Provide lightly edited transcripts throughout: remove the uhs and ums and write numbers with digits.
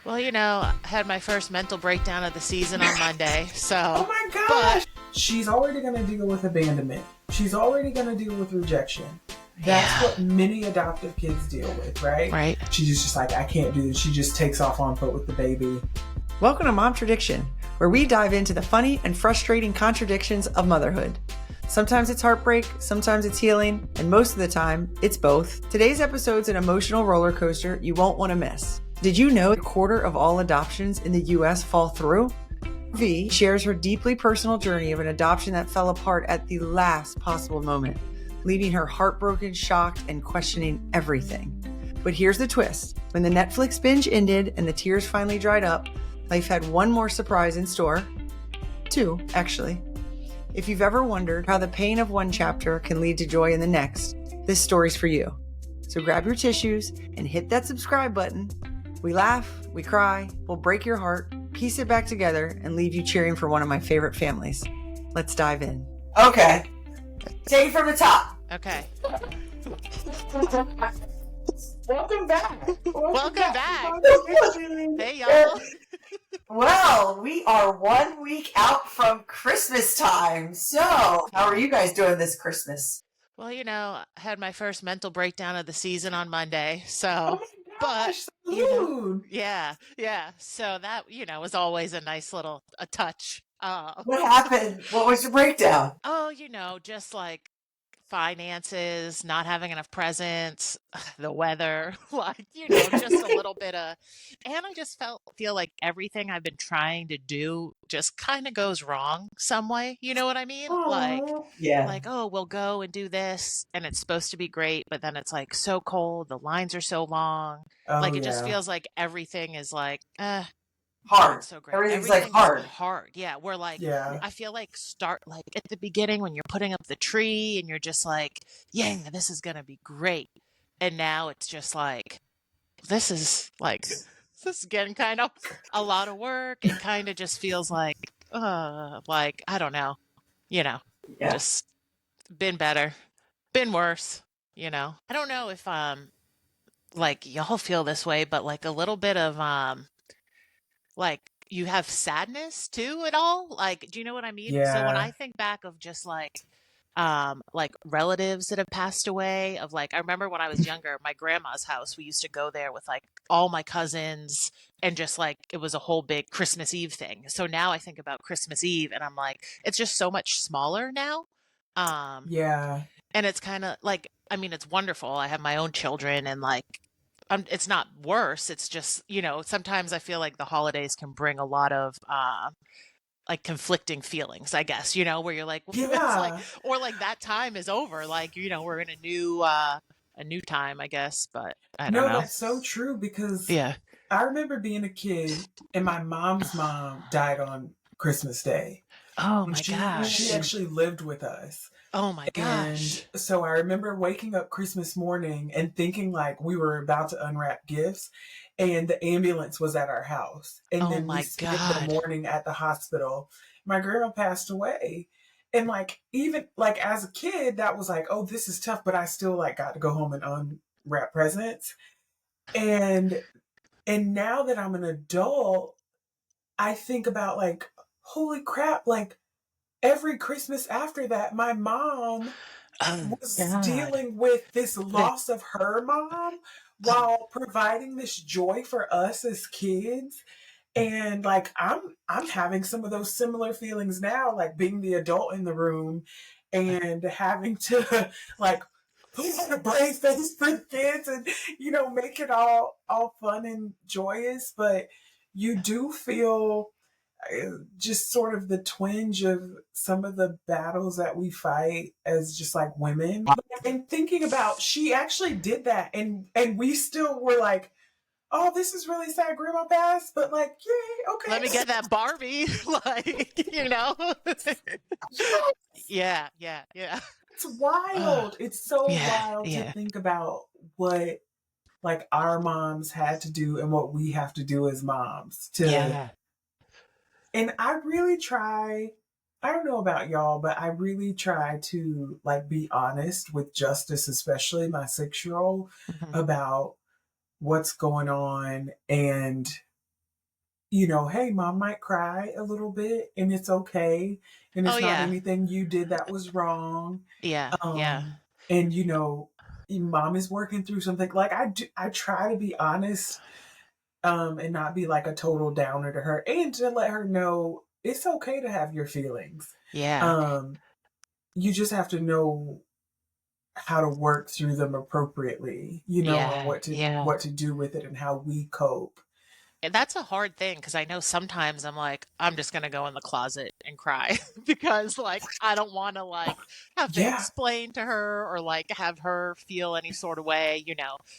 Well, I had my first mental breakdown of the season on Monday. Oh So, my but gosh! She's already going to deal with abandonment. She's already going to deal with rejection. That's yeah, what many adoptive kids deal with, right? right. She's just like, I can't do this. She just takes off on foot with the baby. Welcome to Momtradiction, where we dive into the funny and frustrating contradictions of motherhood. Sometimes it's heartbreak, sometimes it's healing, and most of the time, it's both. Today's episode's an emotional roller coaster you won't want to miss. Did you know a quarter of all adoptions in the US fall through? V shares her deeply personal journey of an adoption that fell apart at the last possible moment, leaving her heartbroken, shocked, and questioning everything. But here's the twist. When the Netflix binge ended and the tears finally dried up, life had one more surprise in store. Two, actually. If you've ever wondered how the pain of one chapter can lead to joy in the next, this story's for you. So grab your tissues and hit that subscribe button. We laugh, we cry, we'll break your heart, piece it back together, and leave you cheering for one of my favorite families. Let's dive in. Okay. Take it from the top. Okay. Welcome back. Welcome back. Momtradiction. Hey, y'all. Well, we are 1 week out from Christmas time. So, how are you guys doing this Christmas? Well, I had my first mental breakdown of the season on Monday. Oh So, my but, gosh, salute. yeah. So that, was always a nice little a touch. What happened? What was your breakdown? Oh, just like finances, not having enough presents, the weather, like, just a little bit of, and I just feel like everything I've been trying to do just kind of goes wrong some way. You know what I mean? Oh, Yeah. Like, oh, we'll go and do this and it's supposed to be great, but then it's like so cold, the lines are so long. oh Like it just yeah. feels like everything is like, not Hard. so great. Everything's like Everything's hard. hard. Yeah, we're like, Yeah. I feel like start like at the beginning when you're putting up the tree and you're just like, yeah, this is gonna be great. And now it's just like, this is like, this is getting kind of a lot of work. It kind of just feels like, I don't know, you know, Yeah. just been better, been worse, I don't know if, like y'all feel this way, but like a little bit of, like, you have sadness too at all? Like, do you know what I mean? So when Yeah. I think back of just like relatives that have passed away, of like I remember when I was younger, my grandma's house, we used to go there with like all my cousins and just like it was a whole big Christmas Eve thing. So now I think about Christmas Eve and I'm like, it's just so much smaller now. Um, Yeah. and it's kind of like, I mean, it's wonderful. I have my own children and like it's not worse. It's just, sometimes I feel like the holidays can bring a lot of like conflicting feelings, I guess, where you're like, it's like, Yeah. or like that time is over. Like, we're in a new time, I guess, but I don't No, know. that's so true because Yeah. I remember being a kid and my mom's mom died on Christmas Day. Oh And my she gosh. actually lived with us. Oh my And gosh. so I remember waking up Christmas morning and thinking like we were about to unwrap gifts and the ambulance was at our house. And Oh then we my spent the God. morning at the hospital. My grandma passed away. And like even like as a kid, that was like, oh, this is tough, but I still like got to go home and unwrap presents. And now that I'm an adult, I think about like, holy crap, like every Christmas after that, my mom Oh was God. dealing with this The- loss of her mom while providing this joy for us as kids. And like I'm having some of those similar feelings now, like being the adult in the room and having to like put on a brave face for the kids and make it all fun and joyous. But you do feel just sort of the twinge of some of the battles that we fight as just like women. And thinking about she actually did that and we still were like, oh, this is really sad grandma passed, but like, yay, Let me okay. get that Barbie. Like, Yeah. It's Oh, wild. It's so yeah, wild to yeah. think about what like our moms had to do and what we have to do as moms to. Yeah. And I really try, I don't know about y'all, but I really try to like be honest with Justice, especially my 6-year-old, Mhm. about what's going on and hey, mom might cry a little bit and it's okay. And Oh it's not yeah. anything you did that was wrong. Yeah. Yeah. And mom is working through something. Like I try to be honest, and not be like a total downer to her, and to let her know it's okay to have your feelings. Yeah. Um, you just have to know how to work through them appropriately, or Yeah. what to Yeah. do with it and how we cope. And that's a hard thing because I know sometimes I'm like, I'm just gonna go in the closet and cry because like I don't want to like have to Yeah, explain to her or like have her feel any sort of way.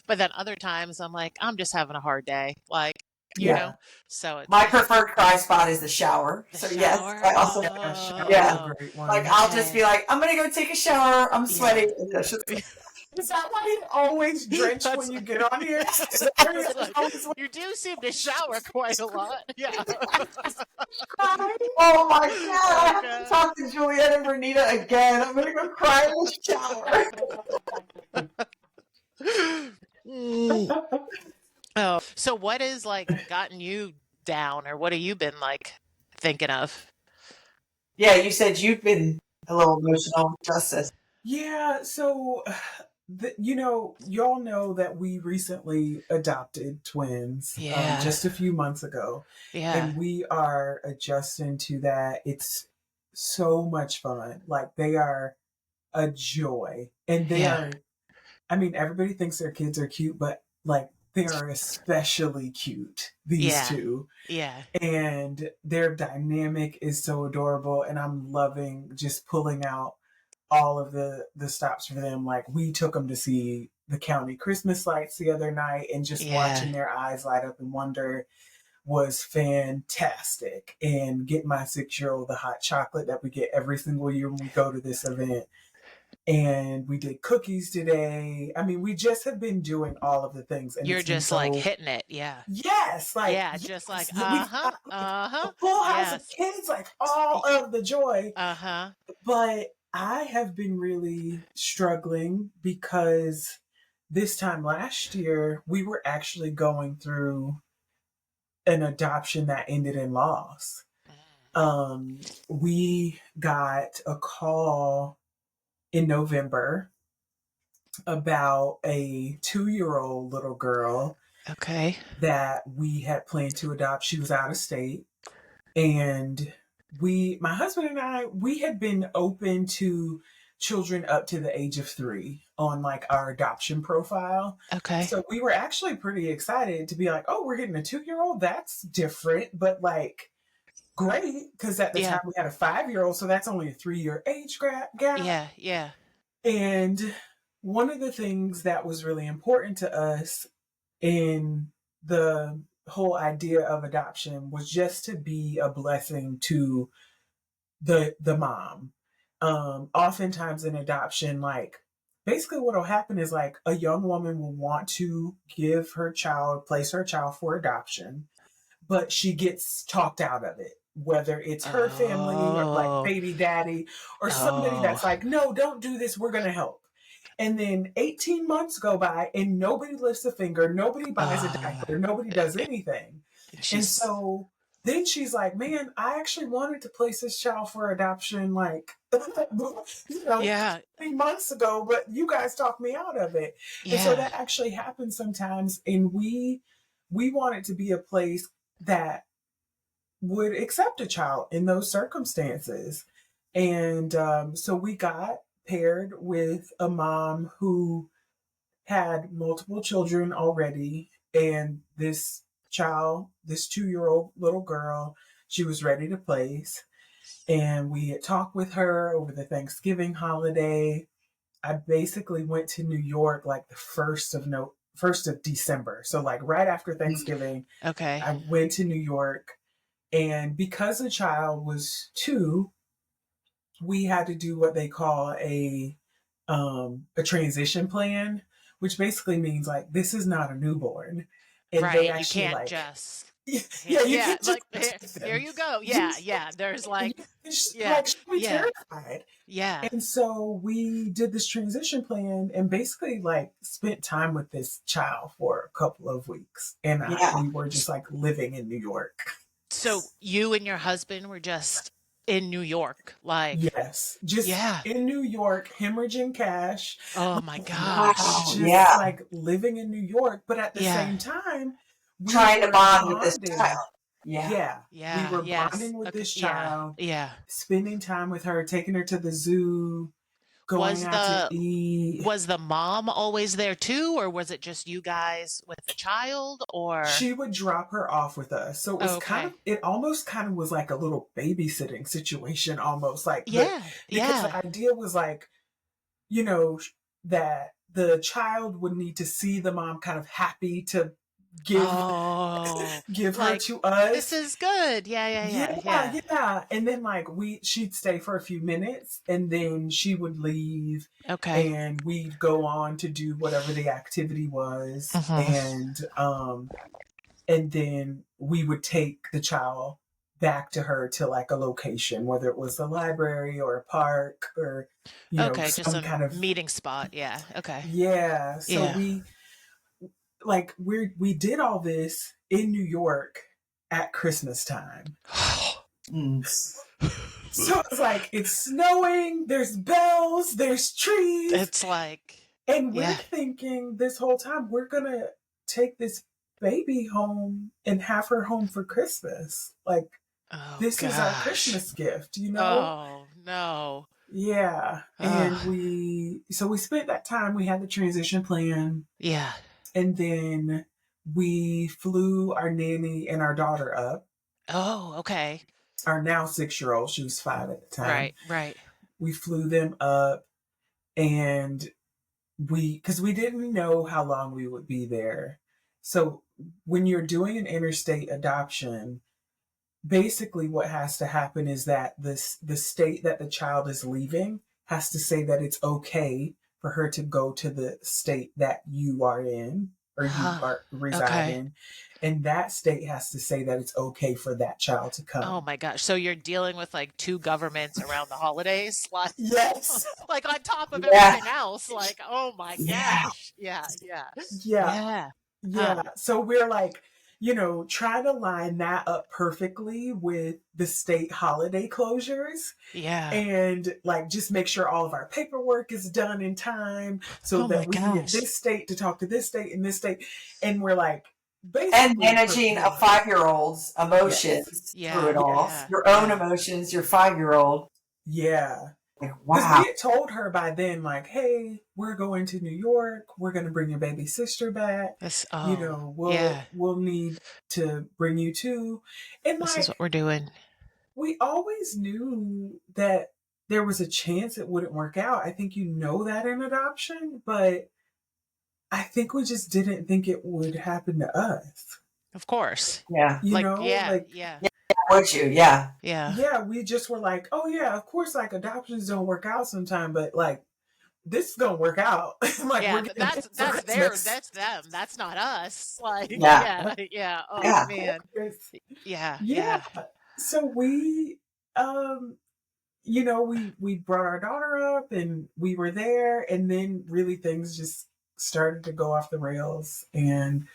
But then other times I'm like, I'm just having a hard day, like, you yeah, know. So My it's preferred cry spot is the shower. the So yes, shower. I also yeah. Shower's a yeah. Oh, great Like one. I'll just be okay. like, I'm gonna go take a shower. I'm Yeah. sweaty. And that's just Is that why you always drenched when That's you get on here? Is that why you it's like always you do seem to shower quite a lot. Yeah. cry? oh my god, I Oh have to God. talk to Juliet and Vernita again. I'm gonna go cry in the shower. Mm. Oh, so what is like gotten you down, or what have you been like thinking of? Yeah, you said you've been a little emotional, Justice. Yeah, so y'all know that we recently adopted twins, Yeah, just a few months ago, yeah, and we are adjusting to that. It's so much fun. Like they are a joy, and they yeah, are. I mean, everybody thinks their kids are cute, but like they are especially cute. These yeah, two, yeah. and their dynamic is so adorable, and I'm loving just pulling out all of the stops for them. Like we took them to see the county Christmas lights the other night, and just Yeah. watching their eyes light up in wonder was fantastic. And get my 6-year old the hot chocolate that we get every single year when we go to this event. And we did cookies today. I mean, we just have been doing all of the things, and You're it's been just like so. hitting it. Yeah. Yes, like Yeah, just like yes, we've got a uh-huh. full house of Yes. kids, like all Y- of the joy. Uh-huh. But I have been really struggling because this time last year, we were actually going through an adoption that ended in loss. We got a call in November about a 2-year-old little girl Okay. that we had planned to adopt. She was out of state. And my husband and I, we had been open to children up to the age of 3 on like our adoption profile. Okay. So we were actually pretty excited to be like, oh, we're getting a 2-year-old. That's different, but like great. Cause at the Yeah. time we had a 5-year-old. So that's only a 3-year age gap. Yeah. Yeah. And one of the things that was really important to us in the whole idea of adoption was just to be a blessing to the mom. Oftentimes in adoption, like basically what will happen is like a young woman will want to place her child for adoption, but she gets talked out of it, whether it's her family or like Oh. baby daddy or somebody Oh. that's like, no, don't do this, we're going to help. And then 18 months go by and nobody lifts a finger, nobody buys a Uh, diaper, nobody does anything. And she's so then she's like, man, I actually wanted to place this child for adoption like, 20 yeah. months ago, but you guys talked me out of it. And so Yeah. that actually happens sometimes. And we want it to be a place that would accept a child in those circumstances. And so we got paired with a mom who had multiple children already. And this child, this 2-year-old little girl, she was ready to place. And we had talked with her over the Thanksgiving holiday. I basically went to New York like the first of December. So like right after Thanksgiving, Okay. I went to New York, and because the child was 2, we had to do what they call a transition plan, which basically means like this is not a newborn, and they Right. You actually can't like just yeah, you yeah, can't just like here, take here them. you go. You, Yeah, yeah. There's like yeah, like she'll be yeah, terrified. yeah, And so we did this transition plan and basically like spent time with this child for a couple of weeks. And Yeah. we were just like living in New York. So you and your husband were just in New York, like, Yes, just yeah. in New York, hemorrhaging cash, Oh my Wow. gosh. just Yeah. like living in New York. But at the Yeah. same time, we Trying to were bond with this bonding. child. Yeah. Yeah, we Yeah. were Yes. bonding with Okay. this Yeah. child, Yeah. spending time with her, taking her to the zoo, going Was out to the eat. was the mom always there too, or was it just you guys with the child, or She would drop her off with us. So it was okay. it almost kind of was like a little babysitting situation, almost like Yeah. because Yeah. the idea was like, you know, that the child would need to see the mom kind of happy to give Oh, give her like to this us. is good. Yeah, yeah, yeah, Yeah, yeah. yeah. And then like she'd stay for a few minutes and then she would leave Okay. and we'd go on to do whatever the activity was. Mm-hmm. And then we would take the child back to her to like a location, whether it was the library or a park or, Okay, just some a kind of, meeting spot. Yeah. Okay. yeah. So Yeah. we did all this in New York at Christmas time. Mm. So it's like, it's snowing, there's bells, there's trees. It's like, And we're yeah. thinking this whole time, we're going to take this baby home and have her home for Christmas. Like, Oh this is our gosh. Christmas gift, you know? Oh no. Yeah. And Oh, so we spent that time, we had the transition plan, yeah. and then we flew our nanny and our daughter up, Oh, okay. our now 6-year-old, she was 5 at the time. Right, right. We flew them up and because we didn't know how long we would be there. So when you're doing an interstate adoption, basically what has to happen is that the state that the child is leaving has to say that it's okay for her to go to the state that you are in or you Huh. are reside Okay. in, and that state has to say that it's okay for that child to Oh come. my gosh. So you're dealing with like two governments around the holidays, like Yes. like on top of Yeah. everything else. Like, oh my Yeah. gosh. Yeah, yeah. Yeah. Yeah. Huh. Yeah. So we're like, trying to line that up perfectly with the state holiday closures Yeah. and like just make sure all of our paperwork is done in time so Oh my that we can get gosh. this state to talk to this state and this state. And we're like And basically managing a 5-year-old's yes. emotions through Yeah. it all. Yeah. Your own Yeah. emotions, your 5-year-old. Yeah. Like, Because wow. we had told her by then, like, hey, we're going to New York. We're going to bring your baby sister back. This We'll yeah. we'll need to bring you too. And This is what like, we're doing. we always knew that there was a chance it wouldn't work out. I think that in adoption, but I think we just didn't think it would happen to us. Of course. Yeah. Like, yeah, Like, yeah. Would you? Yeah. Yeah. yeah, we just were like, oh yeah, of course, like adoptions don't work out sometime, but like this is gonna work out. Like Yeah, we're but getting that's this for Christmas. that's them. That's not us. Like, Yeah. yeah, yeah. Oh Yeah. man. Yeah, Yeah. yeah. So we we brought our daughter up and we were there and then really things just started to go off the rails and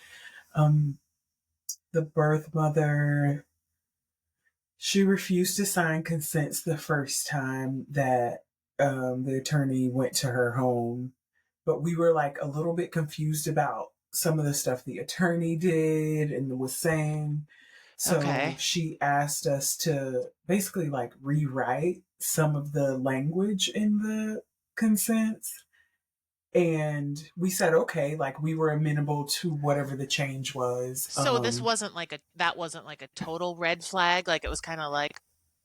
the birth mother, she refused to sign consents the first time that the attorney went to her home, but we were like a little bit confused about some of the stuff the attorney did and was saying. So Okay. she asked us to basically like rewrite some of the language in the consents. And we said, okay, like we were amenable to whatever the change was. So this wasn't like that wasn't like a total red flag. Like it was kind of like,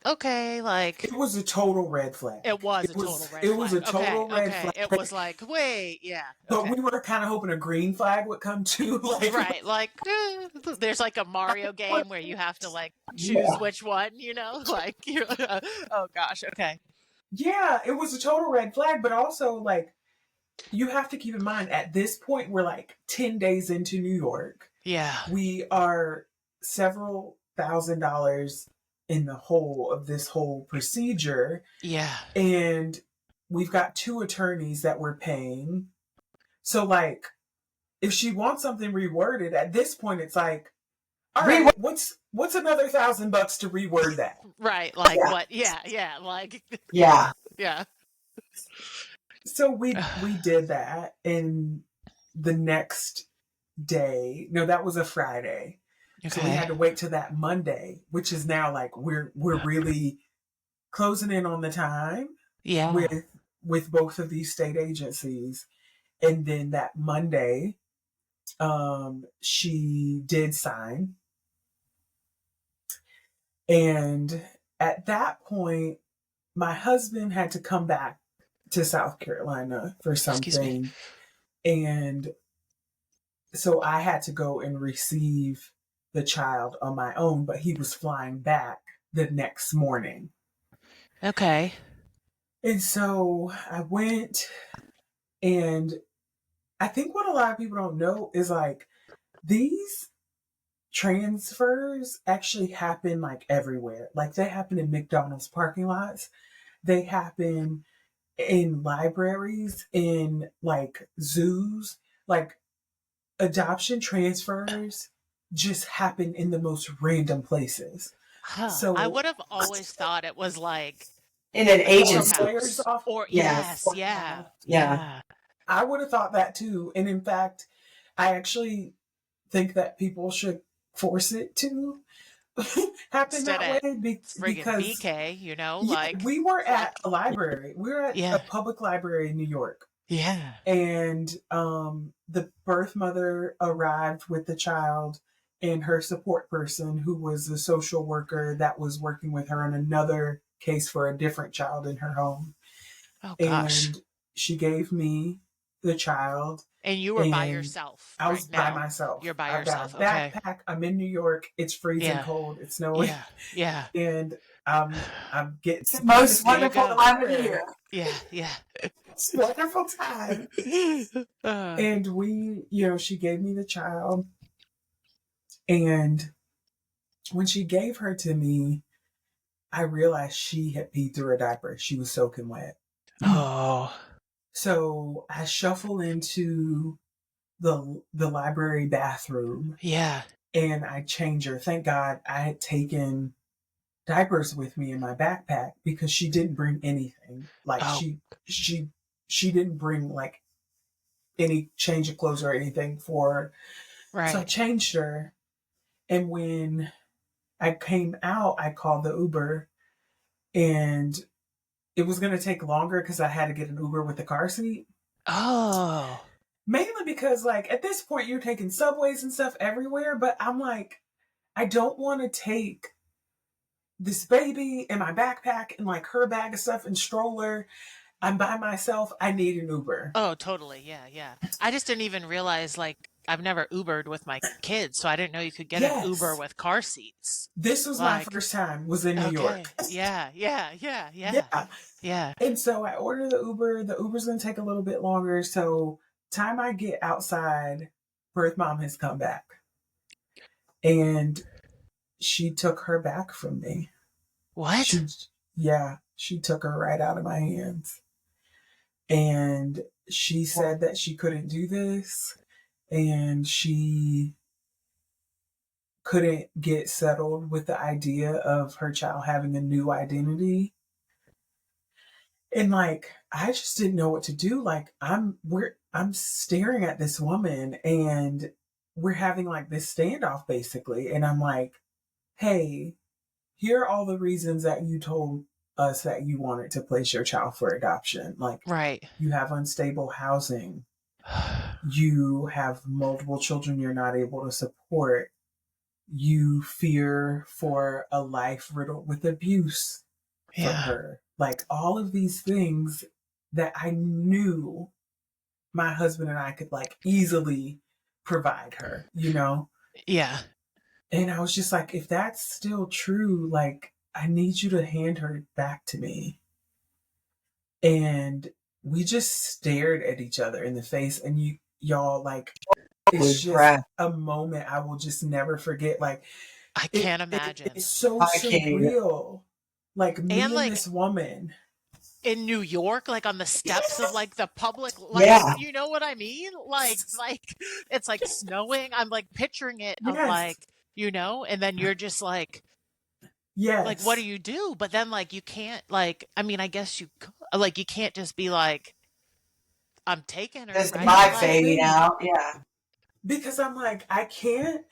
okay, like It was a total red flag. it was a total red It was flag. a total red Okay. flag. It was like, wait, yeah. But Okay. we were kind of hoping a green flag would come too. Like, Right, like there's like a Mario game where you have to like choose which one, like you're oh gosh, okay. yeah, it was a total red flag. But also, like, you have to keep in mind at this point, we're like 10 days into New York. Yeah. We are several $1,000s in the whole of this whole procedure. Yeah. And we've got 2 attorneys that we're paying. So, like, if she wants something reworded, at this point, it's like, All right, what's another $1,000 to reword that? Right. Like Yeah. what? Yeah. Yeah. Like, Yeah. yeah. So we did that, and the next day, no, that was a Friday. So we Okay. had to wait till that Monday, which is now like we're really closing in on the time Yeah. with both of these state agencies. And then that Monday, she did sign. And at that point, my husband had to come back to South Carolina for Excuse me. something. And so I had to go and receive the child on my own, but he was flying back the next morning. Okay. And so I went, and I think what a lot of people don't know is like these transfers actually happen like everywhere. Like they happen in McDonald's parking lots, they happen in libraries, in like zoos, like adoption transfers just happen in the most random places. Huh. I So would have always thought it was like In an a some agency. players courthouse off, or yes, yes. Yeah. Yeah. Yeah. I would have thought that too. And in fact, I actually think that people should force it to happen Instead that of way friggin' because BK, you know, yeah, like, we were like, at a library. We were at a yeah. public library in New York. Yeah. And the birth mother arrived with the child and her support person, who was a social worker that was working with her on another case for a different child in her home. Oh gosh. And she gave me the child, And you were by and yourself I was right by now. myself. You're by I've got a yourself. Okay. backpack. I'm in New York. It's freezing Yeah. cold. It's snowing. Yeah. Yeah. And I'm getting It's the to most stay You at the wonderful go. time of library. year. Yeah. Yeah. It's a wonderful time. Uh, And she gave me the child. And when she gave her to me, I realized she had peed through a diaper. She was soaking wet. oh. So I shuffle into the library bathroom Yeah. and I change her. Thank God I had taken diapers with me in my backpack because she didn't bring anything. Like Oh. she didn't bring like any change of clothes or anything for her. So I Right. changed her, and when I came out, I called the Uber, and it was going to take longer because I had to get an Uber with the car seat. Oh. Mainly because, like, at this point, you're taking subways and stuff everywhere, but I'm like, I don't want to take this baby in my backpack and like her bag of stuff and stroller. I'm by myself. I need an Uber. Oh, totally. Yeah. Yeah. I just didn't even realize, like, I've never Ubered with my kids, so I didn't know you could get an Uber Yes. with car seats. This was my Like, first time was in New okay. York. Yeah. Yeah. Yeah. Yeah. Yeah. Yeah. And so I order the Uber. The Uber's going to take a little bit longer. So time I get outside, birth mom has come back. And she took her back from me. What? She took her right out of my hands. And she said that she couldn't do this. And she couldn't get settled with the idea of her child having a new identity. And like, I just didn't know what to do. Like, I'm staring at this woman and we're having like this standoff basically. And I'm like, hey, here are all the reasons that you told us that you wanted to place your child for adoption. Like, Right. you have unstable housing, you have multiple children you're not able to support, you fear for a life riddled with abuse from her. Like, all of these things that I knew my husband and I could like easily provide her, Yeah. And I was just like, if that's still true, like, I need you to hand her back to me. And we just stared at each other in the face, and y'all, like, it's just a moment I will just never forget. Like, I can't imagine. It's so surreal. Like, me and like, this woman in New York, like on the steps of like the public, like, you know what I mean? Like it's like snowing. I'm like picturing it of like you know? And then you're just like, what do Yes. you do? But then like you can't like, I mean, I guess you like you can't just be like, I'm taking her, This is right? my That's the Like, baby thing. now. Yeah. Because I'm like, I can't.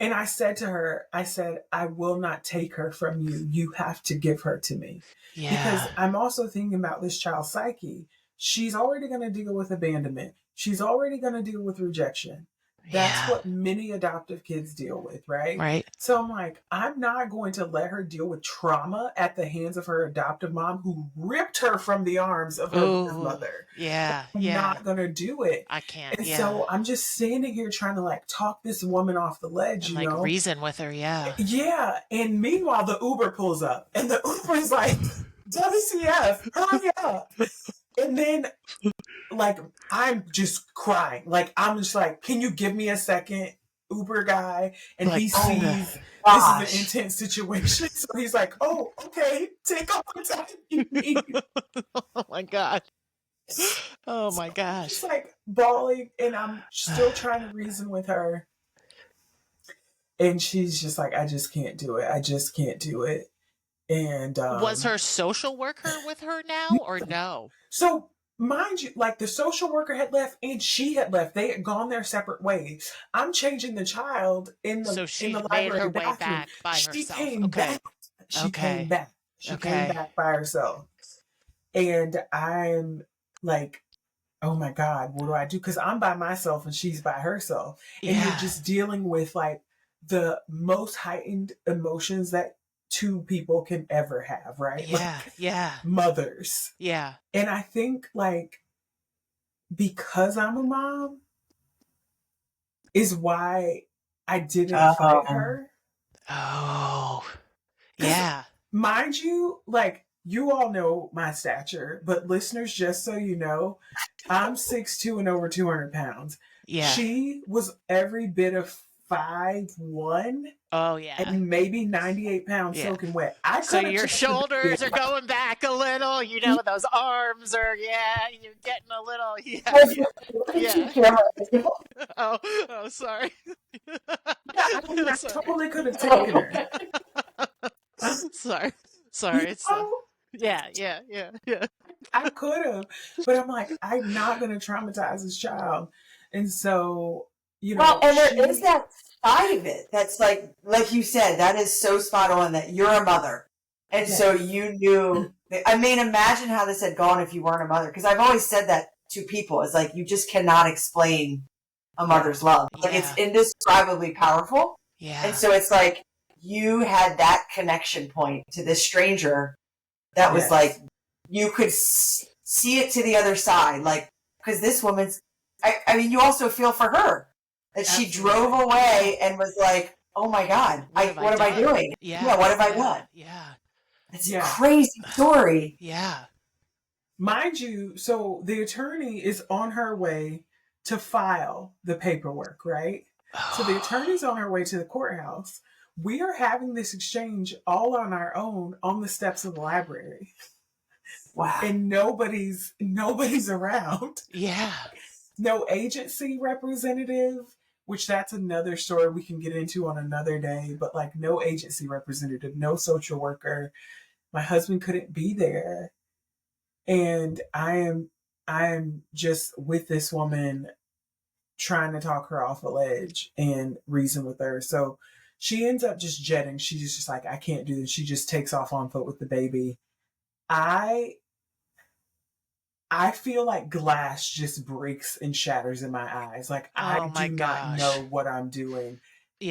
And I said to her, I said, I will not take her from you. You have to give her to me. Because yeah, I'm also thinking about this child's psyche. She's already going to deal with abandonment. She's already going to deal with rejection. That's yeah, what many adoptive kids deal with, right? right. So I'm like, I'm not going to let her deal with trauma at the hands of her adoptive mom who ripped her from the arms of her birth Oh, mother. yeah, I'm yeah. not going to do it. I can't. And Yeah. so I'm just standing here trying to like talk this woman off the ledge, And you like know? reason with her. Yeah. Yeah. And meanwhile, the Uber pulls up and the Uber's like, WCF, hurry up. And then, like, I'm just crying. Like, I'm just like, can you give me a second, Uber guy? And Like, he Oh sees this is an gosh. intense situation. So he's like, oh, okay, take all the time you need. oh my God. Oh So my I'm just gosh. like bawling and I'm still trying to reason with her. And she's just like, I just can't do it. I just can't do it. And Was her social worker with her now or no? so mind you, like the social worker had left and she had left. They had gone their separate ways. I'm changing the child So in she the made her library way bathroom. back by She herself. came Okay. back. She came Okay. back. She came Okay. back by herself. And I'm like, oh my God, what do I do? Because I'm by myself and she's by herself. And you're Yeah. just dealing with like the most heightened emotions that two people can ever have, right? Yeah. Like Yeah. mothers. Yeah. And I think like because I'm a mom is why I didn't fight Um, her. Oh. Because Yeah. mind you, like you all know my stature, but listeners, just so you know, I'm 6'2" and over 200 pounds. Yeah. She was every bit of 5'1" Oh yeah. and maybe 98 pounds Yeah. soaking wet. I So could have your changed the baby. shoulders are going back a little, you know, those arms are, yeah, you're getting a little, yeah, look yeah, at you, yeah. camera. Oh, oh, sorry. Yeah, I mean, I sorry. totally could have taken her. sorry. You Sorry. It's, know, yeah, yeah, yeah, yeah. I could have, but I'm like, I'm not going to traumatize this child. And so, you Well, know, and there is she, that side of it that's like you said, that is so spot on that you're a mother. And so yes, you knew, I mean, imagine how this had gone if you weren't a mother. Because I've always said that to people. It's like, you just cannot explain a yeah, mother's love. Like, it's Yeah, indescribably powerful. And yeah, so it's like, you had that connection point to this stranger that was like, yes, you could see it to the other side. Like, because this woman's, I mean, you also feel for her that she drove absolutely. yeah. away and was like, oh my God, What have I what am I done? doing? Yeah, Yeah, what have I yeah, done? yeah, It's a Yeah. crazy story. yeah. Mind you, so the attorney is on her way to file the paperwork, right? So the attorney's on her way to the courthouse. We are having this exchange all on our own on the steps of the library. Wow. And nobody's around. Yeah, No agency representative, which that's another story we can get into on another day, but like no agency representative, no social worker. My husband couldn't be there. And I'm just with this woman trying to talk her off a ledge and reason with her. So she ends up just jetting. She's just like, I can't do this. She just takes off on foot with the baby. I I feel like glass just breaks and shatters in my eyes. Like I oh my do not gosh. know what I'm doing.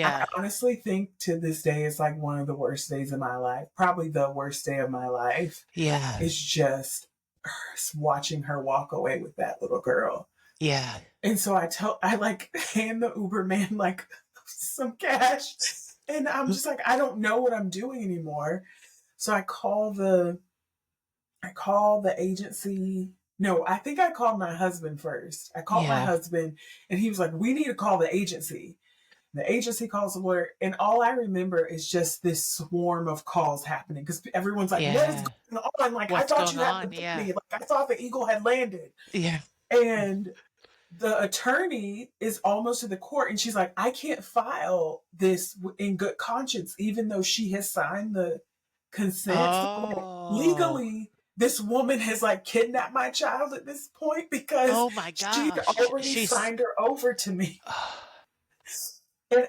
I Yeah, honestly think to this day it's like one of the worst days of my life. Probably the worst day of my life. yeah, It's just watching her walk away with that little girl. yeah, And so I like hand the Uber man like some cash. And I'm just like, I don't know what I'm doing anymore. So I call the agency. No, I think I called my husband first. I called my yeah, husband and he was like, we need to call the agency. The agency calls the lawyer, and all I remember is just this swarm of calls happening because everyone's like, "What is yeah. going on?" Like, I What's thought going you had the on? Yeah, baby. Like, I thought the eagle had landed, yeah, and the attorney is almost to the court, and she's like, I can't file this in good conscience, even though she has signed the consent. So, like, Oh. legally, this woman has like kidnapped my child at this point because Oh my she gosh. already She's signed her over to me. And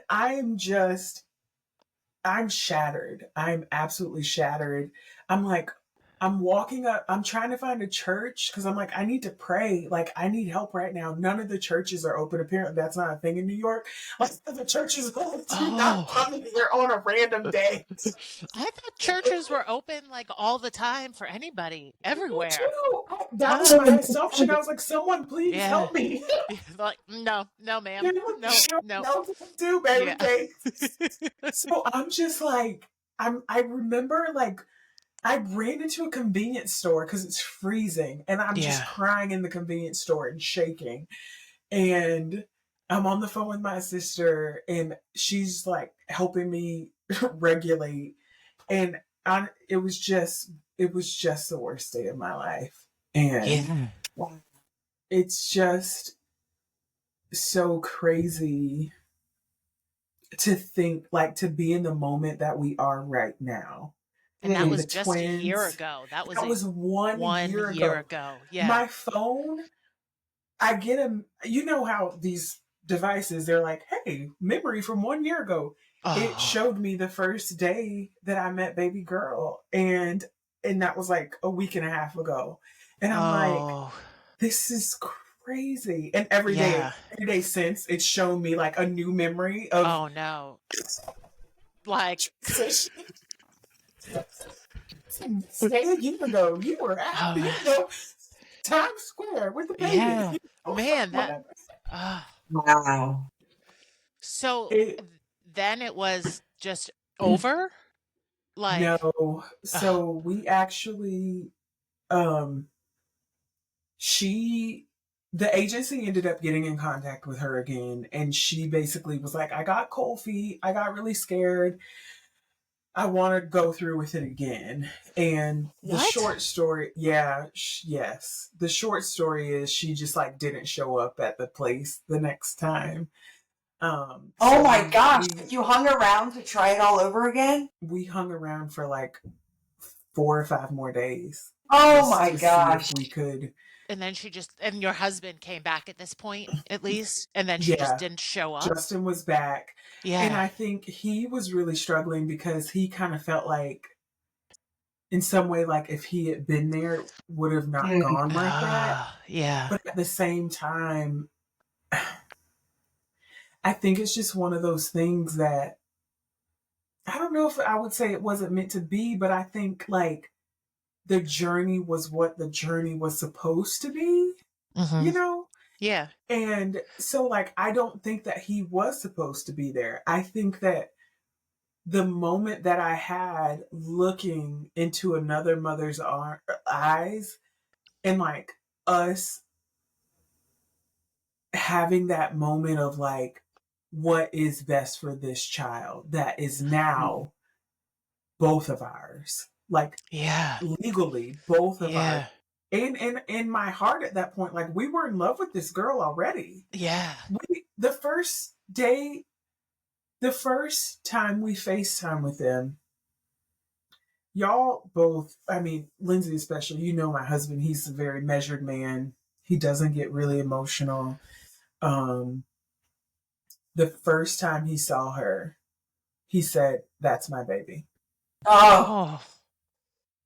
I'm shattered. I'm absolutely shattered. I'm like, I'm walking up, I'm trying to find a church because I'm like, I need to pray. Like, I need help right now. None of the churches are open. Apparently, that's not a thing in New York. Like, the churches do not Oh. come in here on a random day. I thought churches were open like all the time for anybody, Me everywhere. too. That was Huh? my assumption. I was like, someone please Yeah. help me. Like, no, no, You ma'am. know, No, no. no, do baby Yeah. cakes. So I'm just like, I remember like I ran into a convenience store because it's freezing and I'm just Yeah. crying in the convenience store and shaking. And I'm on the phone with my sister and she's like helping me regulate. And it was just the worst day of my life. And Yeah. it's just so crazy to think, like, to be in the moment that we are right now. And that And Mm. the was just a year twins, ago. That was that was 1 year year ago. ago. Yeah. My phone, I get a, you know how these devices, they're like, hey, memory from 1 year ago. It Oh. showed me the first day that I met baby girl. And that was like a week and a half ago. And I'm like, Oh. this is crazy. And Yeah. every day since, it's shown me like a new memory of Oh no. Like, transition. Say a year ago, you were at, oh Times Square with the baby. yeah. Man, that Whatever. uh, Wow. so It then it was just over? Like, no. uh, So we actually, um, she, the agency ended up getting in contact with her again, and she basically was like, "I got cold feet. I got really scared. I want to go through with it again." And the what? short story, yeah, yes, the short story is she just like didn't show up at the place the next time. Oh So my gosh. we You hung around to try it all over again? we hung around for like 4 or 5 more days Oh just my to see gosh. if we could. And then she just and your husband came back at this point, at least, and then she just Yeah, didn't show up? Justin was back, and Yeah. I think he was really struggling because he kind of felt like in some way like if he had been there would have not Mm. gone like that. Yeah. But at the same time, I think it's just one of those things that I don't know if I would say it wasn't meant to be, but I think like the journey was what the journey was supposed to be, Mhm. you know? Yeah. And so, like, I don't think that he was supposed to be there. I think that the moment that I had looking into another mother's eyes and like us having that moment of like, what is best for this child that is now both of ours, like Yeah. legally both of ours. Yeah. And in my heart at that point, like we were in love with this girl already. Yeah. The first day, the first time we FaceTime with them, y'all both, I mean, Lindsay especially, you know my husband, he's a very measured man. He doesn't get really emotional. Um, the first time he saw her, he said, "That's my baby." Oh, Oh.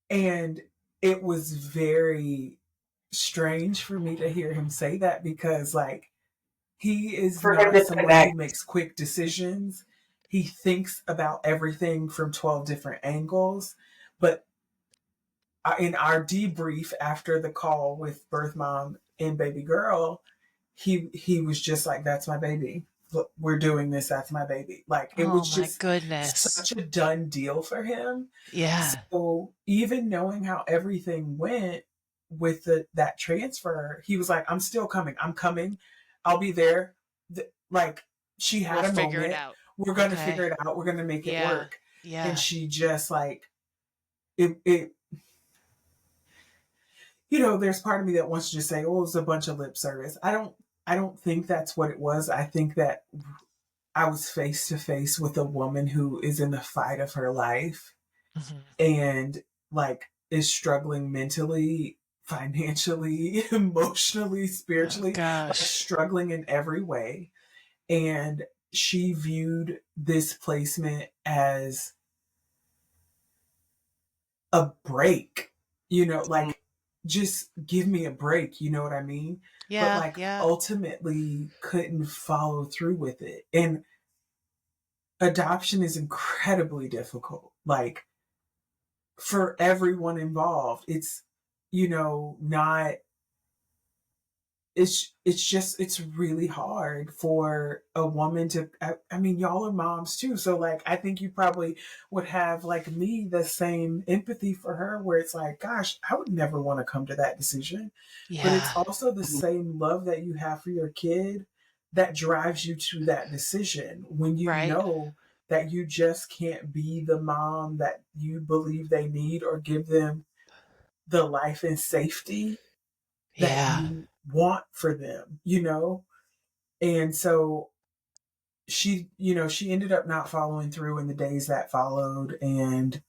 And it was very strange for me to hear him say that because, like, he is for him not to someone who connect. makes quick decisions. He thinks about everything from 12 different angles. But in our debrief after the call with birth mom and baby girl, he was just like, "That's my baby. Look, we're doing this. That's my baby." Like it Oh was my just goodness. such a done deal for him. Yeah. So even knowing how everything went with that transfer, he was like, "I'm still coming. I'm coming. I'll be there." Like she We'll had a figure it moment. out. We're gonna Okay. figure it out. We're gonna make it Yeah. work. And Yeah. she just like it. You know, there's part of me that wants to just say, "Oh, it's a bunch of lip service." I don't think that's what it was. I think that I was face to face with a woman who is in the fight of her life Mhm. and like is struggling mentally, financially, emotionally, Oh spiritually, like gosh. struggling in every way. And she viewed this placement as a break, Mm. like just give me a break, you know what I mean? But Yeah, like yeah. ultimately couldn't follow through with it. And adoption is incredibly difficult. Like for everyone involved, it's, not it's just it's really hard for a woman to I mean y'all are moms too, so like I think you probably would have like me the same empathy for her where it's like gosh, I would never want to come to that decision, but it's Yeah. also the same love that you have for your kid that drives you to that decision when you Right. know that you just can't be the mom that you believe they need or give them the life and safety that Yeah. you want for them, And so she ended up not following through in the days that followed. And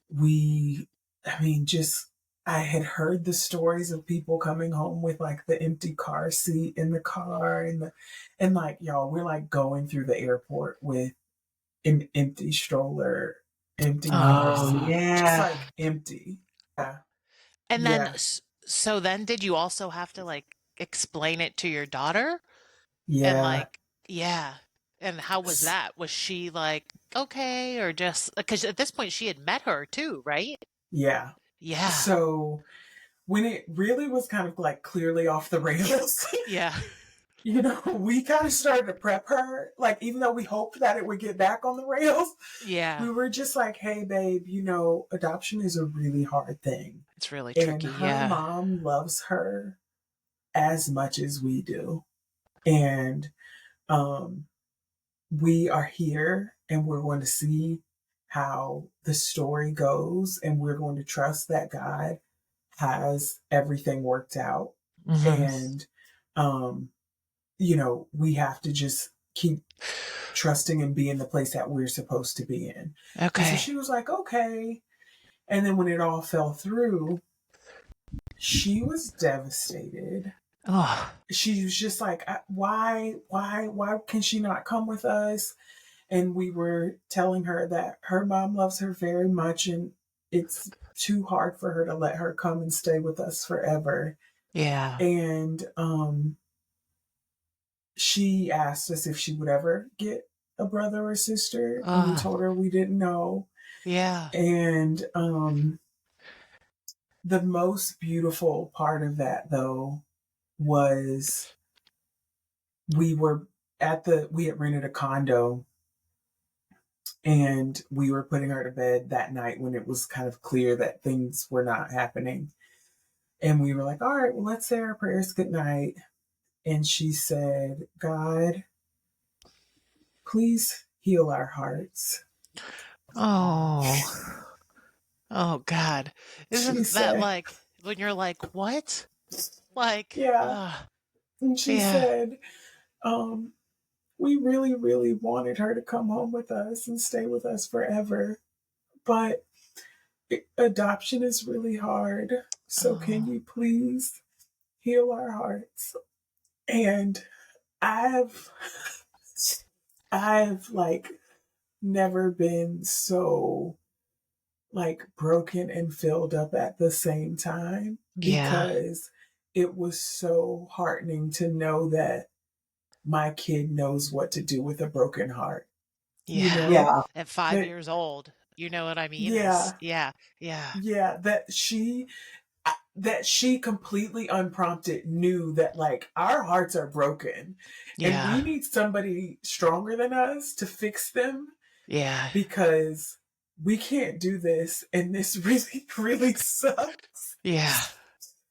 we, I mean, just, I had heard the stories of people coming home with like the empty car seat in the car and like, y'all, we're like going through the airport with an empty stroller, empty car Oh, Oh. seat, just yeah. like empty. Yeah. And then, Yeah. so then did you also have to like explain it to your daughter? And Yeah. like, yeah. And how was that? Was she like, okay, or just because at this point she had met her too, right? Yeah. Yeah. So when it really was kind of like clearly off the rails, Yeah. we kind of started to prep her. Like, even though we hoped that it would get back on the rails, Yeah. we were just like, hey, babe, adoption is a really hard thing. It's really And tricky. her Yeah. mom loves her as much as we do. And um, we are here and we're going to see how the story goes. And we're going to trust that God has everything worked out. Hmm. And, um, we have to just keep trusting and be in the place that we're supposed to be in. And so Okay. she was like, okay. And then when it all fell through, she was devastated. Oh, She was just like, why can she not come with us? And we were telling her that her mom loves her very much and it's too hard for her to let her come and stay with us forever. yeah. And she asked us if she would ever get a brother or sister, and we Oh, told her we didn't know. yeah. And the most beautiful part of that, though, was we were we had rented a condo and we were putting her to bed that night when it was kind of clear that things were not happening. And we were like, all right, well, let's say our prayers good night. And she said, God, please heal our hearts. Oh. Oh God. She Isn't that said, like when you're like, what? Like, yeah. And she yeah. said, um, we really, really wanted her to come home with us and stay with us forever. But adoption is really hard. So can Oh, you please heal our hearts? And I've I've like never been so like broken and filled up at the same time yeah. because it was so heartening to know that my kid knows what to do with a broken heart, you Yeah. know? Yeah. At 5 years old. You know what I mean? Is Yeah, yeah. Yeah. yeah, that she completely unprompted knew that like our hearts are broken and we Yeah. need somebody stronger than us to fix them Yeah. because we can't do this and this really really sucks. Yeah.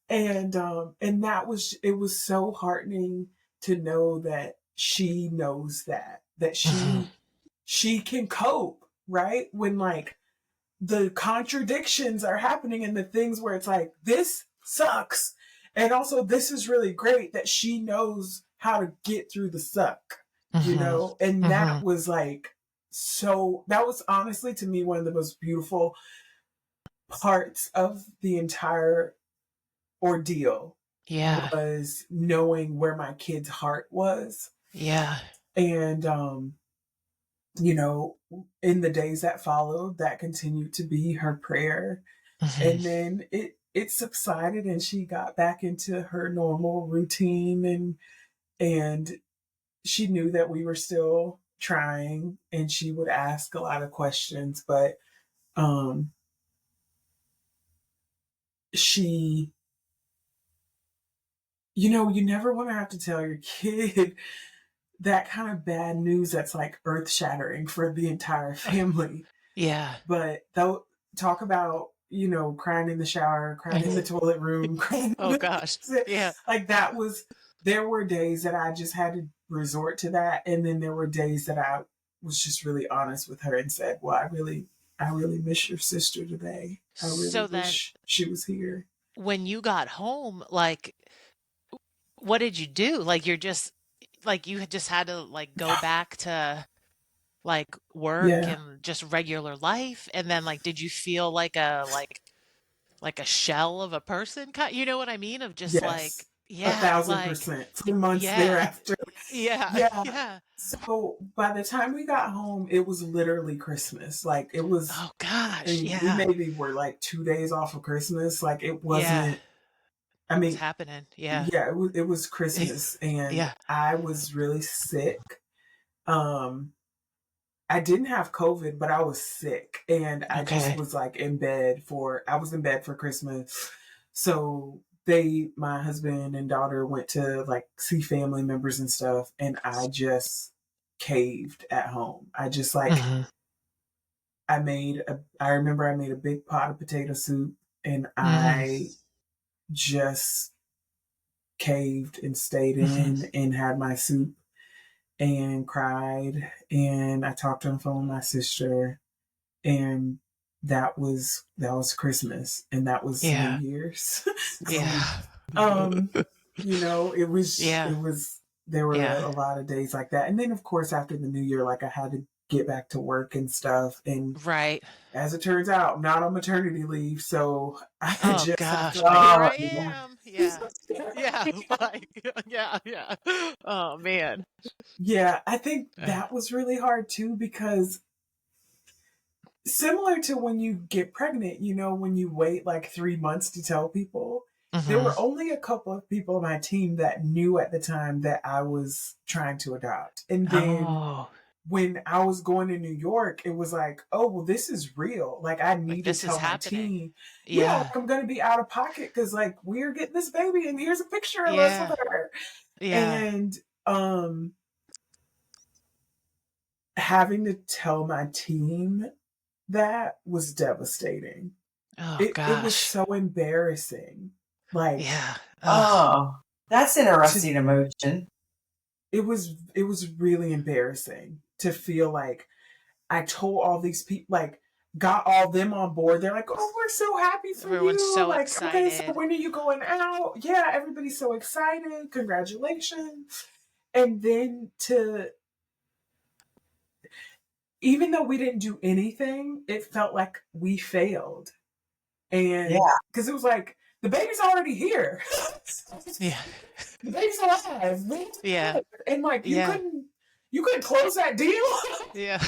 And that was it was so heartening to know that she knows that Hmm. she can cope, right? When like the contradictions are happening and the things where it's like this sucks and also this is really great, that she knows how to get through the suck, Mm-hmm. and Mm-hmm. that was like, so that was honestly to me one of the most beautiful parts of the entire ordeal, Yeah. was knowing where my kid's heart was. Yeah. And you know, in the days that followed, that continued to be her prayer. Mm-hmm. And then it subsided and she got back into her normal routine, and she knew that we were still trying, and she would ask a lot of questions, but um she, you never want to have to tell your kid that kind of bad news that's like earth shattering for the entire family. Yeah. But though, talk about, crying in the shower, crying in the toilet room, crying in Oh gosh. the, Yeah. like that was, there were days that I just had to resort to that. And then there were days that I was just really honest with her and said, well, I really miss your sister today. I really So then wish she was here. when you got home, like what did you do? Like you're just like you had just had to like go back to like work Yeah. and just regular life, and then like did you feel like a shell of a person? You know what I mean? Of just like Yes. A yeah, thousand like percent. For months yeah, thereafter. yeah, Yeah. yeah. So by the time we got home, it was literally Christmas. Like it was, Oh I gosh, mean, we yeah, maybe were like 2 days off of Christmas. Like it yeah. wasn't, I It's mean, happening. Yeah, yeah, it was Christmas, and yeah. I was really sick. Um, I didn't have COVID, but I was sick, and I just Okay. was like I was in bed for Christmas. So my husband and daughter went to like see family members and stuff, and I just caved at home. I just like, Hmm. I remember I made a big pot of potato soup, and Hmm. I just caved and stayed Hmm. in and had my soup and cried, and I talked on the phone with my sister, and that was Christmas, and that was New Yeah, Year's. So, yeah, um, it was yeah, there were yeah. a lot of days like that, and then of course after the New Year, like I had to get back to work and stuff, and Right. as it turns out, I'm not on maternity leave, so I Oh just have to gosh, but like, here Oh, I yeah. am. Yeah. Yeah, like yeah, yeah. Oh man. yeah, I think that was really hard too, because similar to when you get pregnant, when you wait like 3 months to tell people, there Mhm. were only a couple of people on my team that knew at the time that I was trying to adopt. And then Oh, when I was going to New York, it was like, oh, well, this is real. Like, I like need to this is tell my happening. team, yeah, Yeah. like I'm going to be out of pocket because, like, we're getting this baby and here's a picture of us with Yeah. her. Yeah. And having to tell my team that was devastating. Oh It was gosh. so embarrassing. Like, Yeah. Ugh. Oh, that's to interesting emotion. it was really embarrassing to feel like I told all these people, like, got all them on board. They're like, "Oh, we're so happy for Everyone's you." so Like, okay, so excited. when are you going out? Yeah, everybody's so excited. Congratulations. And then to, even though we didn't do anything, it felt like we failed. Yeah. And because it was like, the baby's already here. Yeah. The baby's alive. Yeah. And like, you Yeah. couldn't close that deal. Yeah.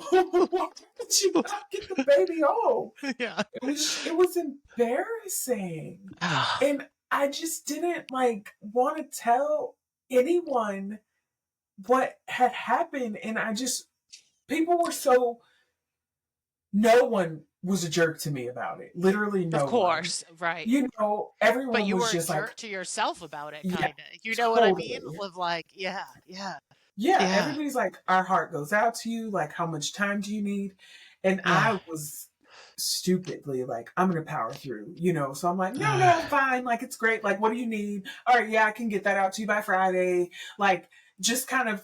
Why did you not get the baby home? Yeah. It was embarrassing. Ah, And I just didn't like want to tell anyone what had happened. And people were so, no one was a jerk to me about it. Literally of no one. course, right. But Everyone you was were a just like, jerk to yourself about it, yeah, kind of. You know what I mean? totally. With like, yeah, yeah, Yeah, yeah, everybody's like, our heart goes out to you. Like, how much time do you need? And yeah. I was stupidly like, I'm gonna power through, So I'm like, no, Uh, I'm fine. Like, it's great. Like, what do you need? All right, yeah, I can get that out to you by Friday. Like, just kind of,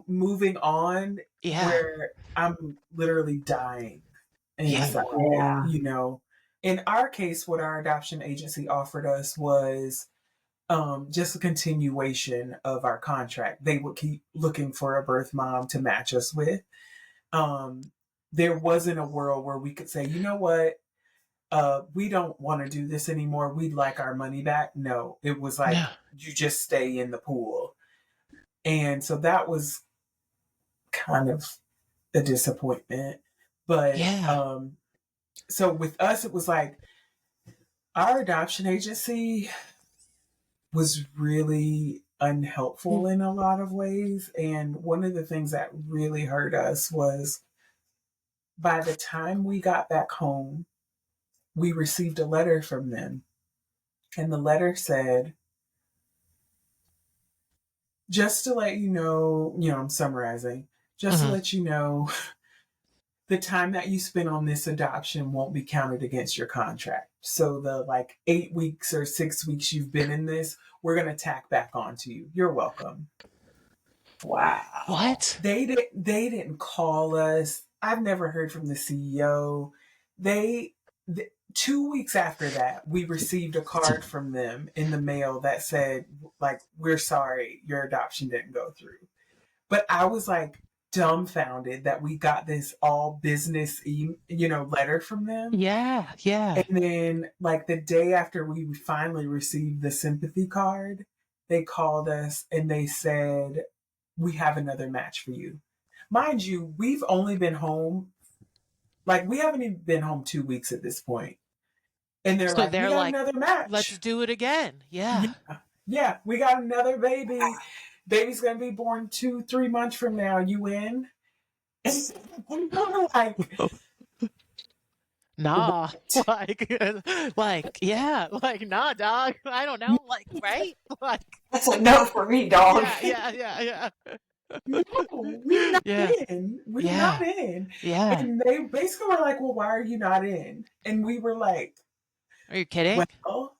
moving on, yeah, where I'm literally dying yeah. inside, Yeah. In our case, what our adoption agency offered us was just a continuation of our contract. They would keep looking for a birth mom to match us with. Um, there wasn't a world where we could say, you know what, we don't want to do this anymore. We'd like our money back. No, it was No. like, you just stay in the pool. And so that was kind of a disappointment. But Yeah. so with us, it was like our adoption agency was really unhelpful in a lot of ways. And one of the things that really hurt us was by the time we got back home, we received a letter from them. And the letter said, just to let you know, I'm summarizing, just to Mm-hmm. let you know, the time that you spend on this adoption won't be counted against your contract. So the like 8 weeks or 6 weeks you've been in this, we're going to tack back onto you. You're welcome. Wow. What? They didn't call us. I've never heard from the CEO. They 2 weeks after that, we received a card from them in the mail that said, like, we're sorry, your adoption didn't go through. But I was like dumbfounded that we got this all business, letter from them. Yeah. Yeah. And then, like, the day after we finally received the sympathy card, they called us and they said, we have another match for you. Mind you, we've only been home, like, we haven't even been home 2 weeks at this point. And they're So like, we they're got like, another let's match. do it again. Yeah. Yeah, we got another baby. Baby's going to be born 2-3 months from now. You in? And we're like, Nah. what? Yeah. Like, nah, dog. I don't know. Like, right? Like, That's a no for me, dog. yeah. No, we're not Yeah. in. We're not Yeah. in. Yeah. And they basically were like, well, why are you not in? And we were like, Are you kidding? well,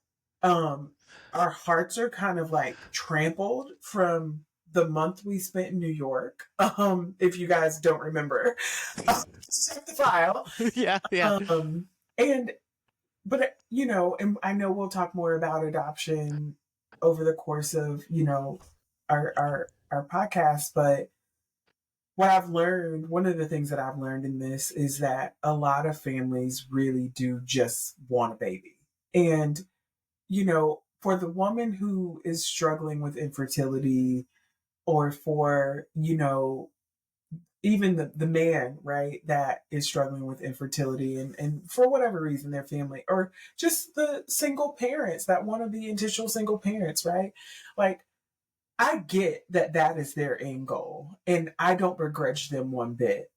our hearts are kind of like trampled from the month we spent in New York. If you guys don't remember, check the file. Yeah. And but and I know we'll talk more about adoption over the course of our podcast, but what I've learned, one of the things that I've learned in this is that a lot of families really do just want a baby. And, for the woman who is struggling with infertility, or for, even the man, right, that is struggling with infertility, and for whatever reason, their family, or just the single parents that want to be intentional single parents, right? Like, I get that that is their end goal, and I don't begrudge them one bit.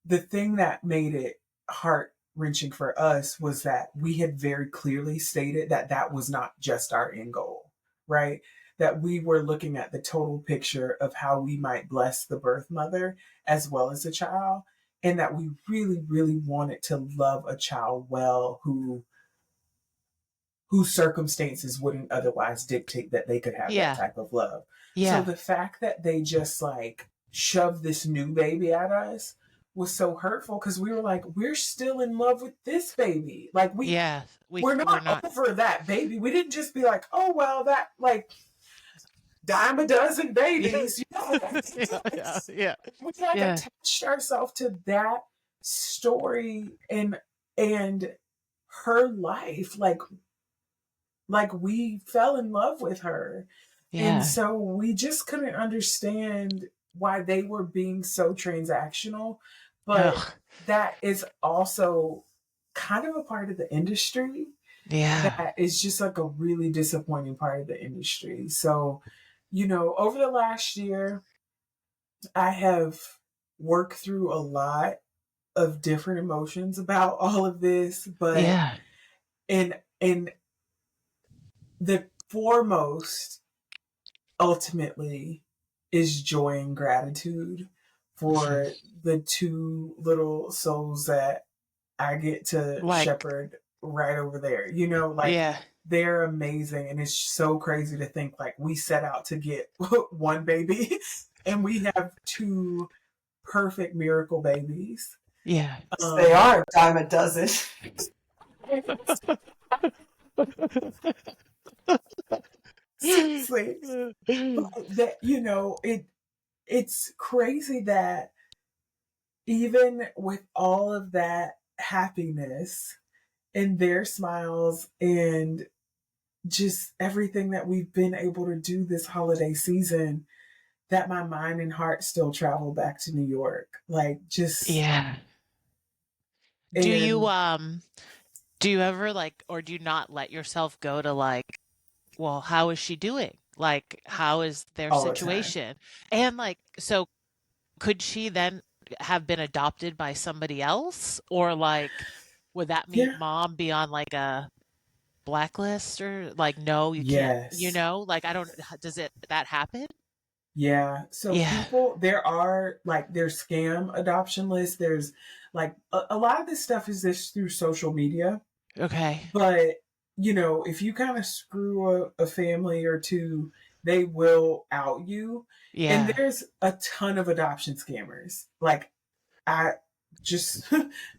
The thing that made it heart wrenching for us was that we had very clearly stated that that was not just our end goal, right? That we were looking at the total picture of how we might bless the birth mother as well as the child, and that we really, really wanted to love a child well whose circumstances wouldn't otherwise dictate that they could have that Yeah. type of love. So Yeah. the fact that they just like shoved this new baby at us was so hurtful, because we were like, we're still in love with this baby. Like, Yeah. we're We're not not. over that baby. We didn't just be like, oh well, that like dime a dozen babies. Yeah. We like Yeah. attached ourselves to that story and her life, like we fell in love with her. And Yeah. so we just couldn't understand why they were being so transactional. But Ugh. that is also kind of a part of the industry Yeah. that is just like a really disappointing part of the industry. So, over the last year, I have worked through a lot of different emotions about all of this, but Yeah. and the foremost ultimately is joy and gratitude for the two little souls that I get to Like, shepherd right over there. Like, yeah. they're amazing. And it's so crazy to think like we set out to get one baby and we have two perfect miracle babies. Yeah. They are a dime a dozen. Seriously. But that, it's crazy that even with all of that happiness and their smiles and just everything that we've been able to do this holiday season, that my mind and heart still travel back to New York. Like, just, Yeah. Do you and do you ever like, or do you not let yourself go to like, well, how is she doing? Like, how is their all the time. situation? And like, so could she then have been adopted by somebody else? Or like, would that mean Yeah. mom be on like a blacklist or like, no, you can't, Yes. like, I don't, does it, that happen? Yeah. So Yeah. people, there are like, there's scam adoption lists. There's like a lot of this stuff is this through social media. Okay. But, if you kind of screw a family or two, they will out you. And Yeah. there's a ton of adoption scammers. Like, I just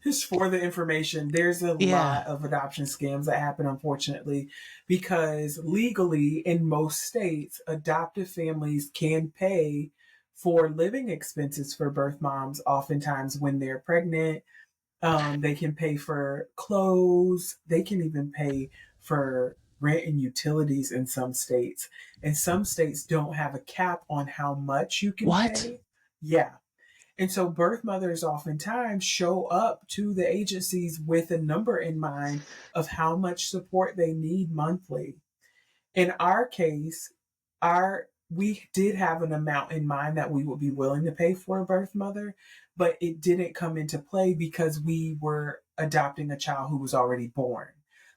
just for the information, there's a Yeah. lot of adoption scams that happen, unfortunately, because legally in most states, adoptive families can pay for living expenses for birth moms, oftentimes when they're pregnant. They can pay for clothes. They can even pay for rent and utilities in some states. And some states don't have a cap on how much you can What? pay. Yeah. And so birth mothers oftentimes show up to the agencies with a number in mind of how much support they need monthly. In our case, our we did have an amount in mind that we would be willing to pay for a birth mother, but it didn't come into play because we were adopting a child who was already born.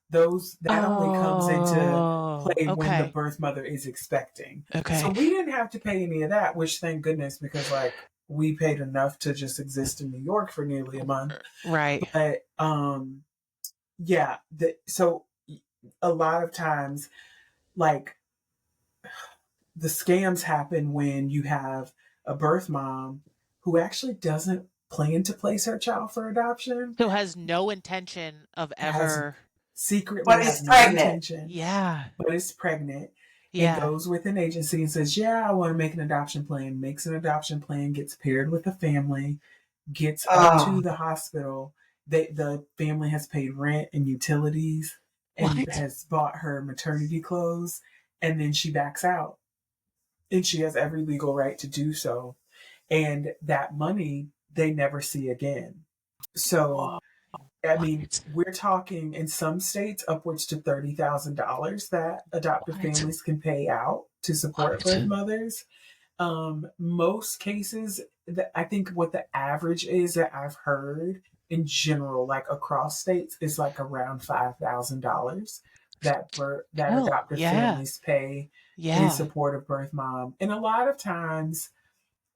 Those that only comes into Oh, play when the okay. birth mother is expecting. So Okay. we didn't have to pay any of that, which thank goodness, because like we paid enough to just exist in New York for nearly a month. Right. But yeah, so a lot of times, like, the scams happen when you have a birth mom who actually doesn't plan to place her child for adoption, So has no intention of has ever. secretly But has is no pregnant. intention, Yeah. but is pregnant and Yeah. goes with an agency and says, yeah, I want to make an adoption plan, makes an adoption plan, gets paired with the family, gets up Oh, to the hospital. The family has paid rent and utilities and What? has bought her maternity clothes, and then she backs out. And she has every legal right to do so. And that money they never see again. So, Whoa. I mean, What? we're talking in some states upwards to $30,000 that adoptive What? families can pay out to support What? birth mothers. Most cases, I think what the average is that I've heard in general, like across states, is like around $5,000 that Hell, adoptive yeah. families pay in Yeah. support of birth mom. And a lot of times,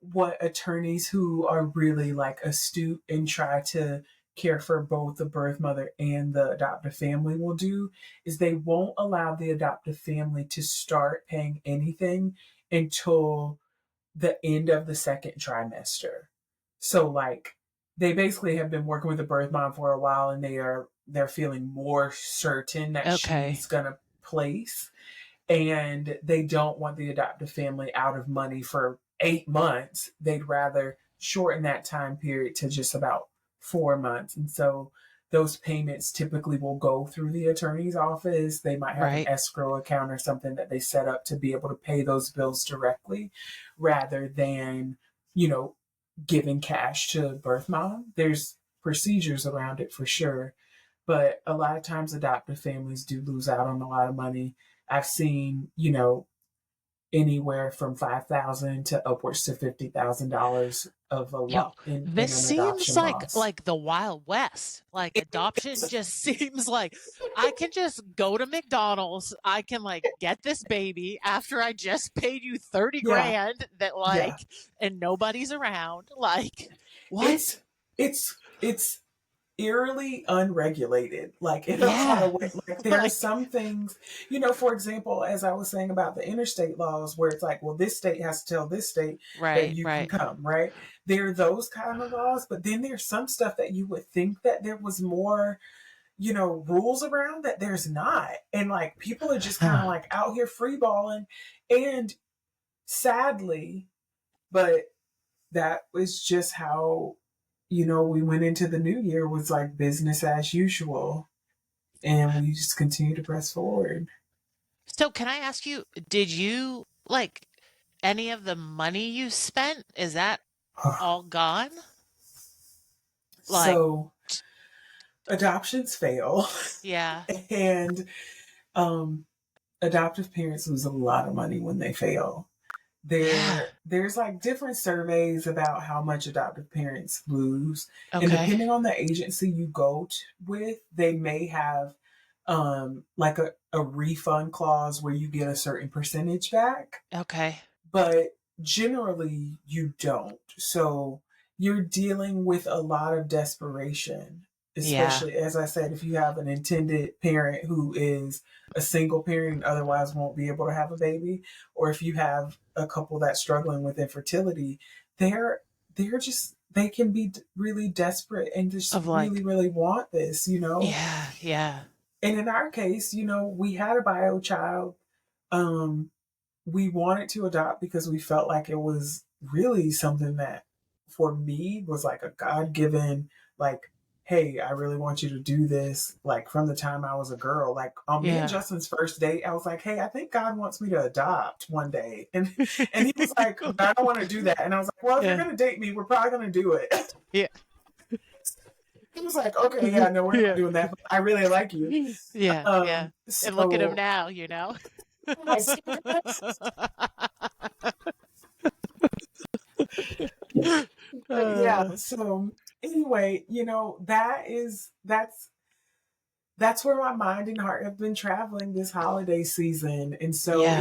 what attorneys who are really like astute and try to care for both the birth mother and the adoptive family will do is they won't allow the adoptive family to start paying anything until the end of the second trimester. So like they basically have been working with the birth mom for a while and they're feeling more certain that Okay. she's gonna place, and they don't want the adoptive family out of money for 8 months. They'd rather shorten that time period to just about 4 months. And so those payments typically will go through the attorney's office. They might have an Right. escrow account or something that they set up to be able to pay those bills directly rather than, you know, giving cash to birth mom. There's procedures around it for sure. But a lot of times adoptive families do lose out on a lot of money. I've seen, anywhere from 5,000 to upwards to $50,000 of a Yo, lot in this an seems adoption loss. like the Wild West. Like adoption just seems like I can just go to McDonald's. I can like get this baby after I just paid you 30 Yeah, grand that like yeah. and nobody's around. Like what? It's eerily unregulated, like in a lot Yeah. of ways. Like there are Like some things, for example, as I was saying about the interstate laws, where it's like, well, this state has to tell this state that right, you can right. come, right? There are those kind of laws, but then there's some stuff that you would think that there was more, rules around that there's not. And like people are just kind of like out here free balling. And sadly, but that was just how, we went into the new year, was like business as usual. And we just continue to press forward. So can I ask you, did you like any of the money you spent? Is that all gone? Like, So adoptions fail. yeah, And adoptive parents lose a lot of money when they fail. yeah, There's like different surveys about how much adoptive parents lose, and okay, depending on the agency you go with, they may have like a refund clause where you get a certain percentage back, okay, but generally you don't. So you're dealing with a lot of desperation, yeah, especially, as I said, if you have an intended parent who is a single parent and otherwise won't be able to have a baby, or if you have a couple that's struggling with infertility, they can be really desperate and just of really like, really want this. yeah, yeah, And in our case, we had a bio child. um we wanted to adopt because we felt like it was really something that, for me, was like a God-given, like, hey, I really want you to do this, like from the time I was a girl. Like on me and yeah. Justin's first date, I was like, hey, I think God wants me to adopt one day. And he was like, but I don't want to do that. And I was like, well, if you're Yeah, gonna date me, we're probably gonna do it. yeah, He was like, okay, yeah, no, we're not yeah, doing that, but I really like you. yeah, yeah. And look at him So now, you know? I see this. But yeah, Uh, so anyway, that's where my mind and heart have been traveling this holiday season. And so yeah.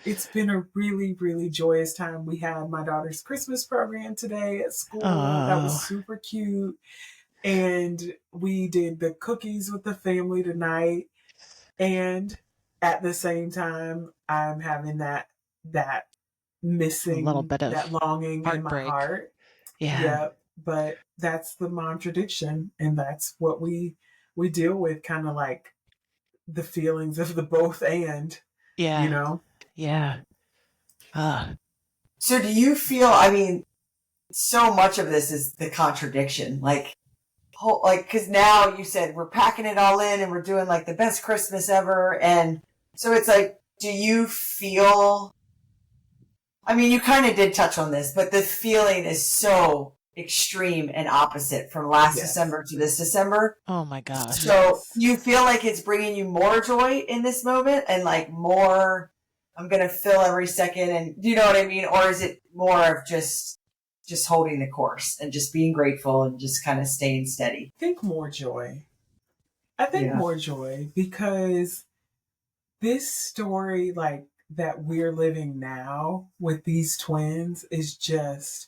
it's been a really, really joyous time. We had my daughter's Christmas program today at school. That was Oh, super cute. And we did the cookies with the family tonight. And at the same time, I'm having that a little missing, bit that of longing in my heartbreak. heart. Yeah, Yep. But that's the Momtradiction, and that's what we deal with, kind of like the feelings of the both and, you yeah, know. yeah. Uh, So do you feel, I mean, so much of this is the contradiction. Like, because now you said we're packing it all in and we're doing like the best Christmas ever. And so it's like, do you feel, I mean, you kind of did touch on this, but the feeling is so extreme and opposite from last Yes. December to this December. oh my gosh. So Yes. you feel like it's bringing you more joy in this moment and like more, I'm going to fill every second, and you know what I mean? Or is it more of just holding the course and just being grateful and just kind of staying steady? I think more joy. I think Yeah. more joy because this story, like, that we're living now with these twins, is just,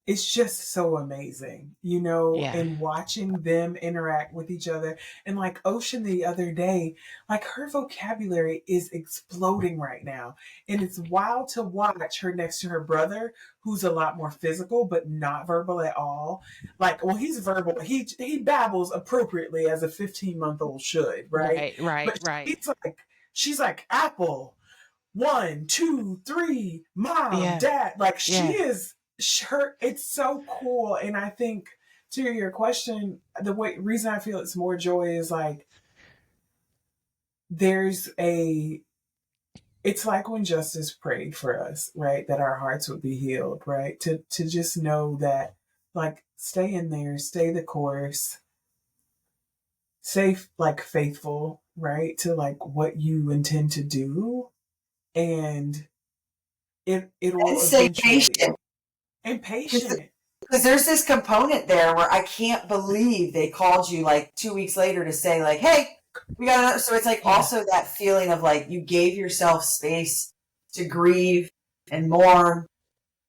it's just so amazing, Yeah, and watching them interact with each other. And like Ocean the other day, like her vocabulary is exploding right now. And it's wild to watch her next to her brother, who's a lot more physical, but not verbal at all. Like, well, he's verbal. He babbles appropriately as a 15-month-old should, right? right, right, But right. she's like apple, 1, 2, 3, mom, Yeah, dad. Like she yeah, is her. It's so cool. And I think, to your question, reason I feel it's more joy is like there's a. It's like when Justice prayed for us, right? That our hearts would be healed, right? To just know that, like, stay in there, stay the course, stay like faithful, right? To like what you intend to do, and it And will stay eventually. patient. And patient. Because there's this component there where I can't believe they called you like 2 weeks later to say like, hey, we got another. So it's like yeah. also that feeling of like you gave yourself space to grieve and mourn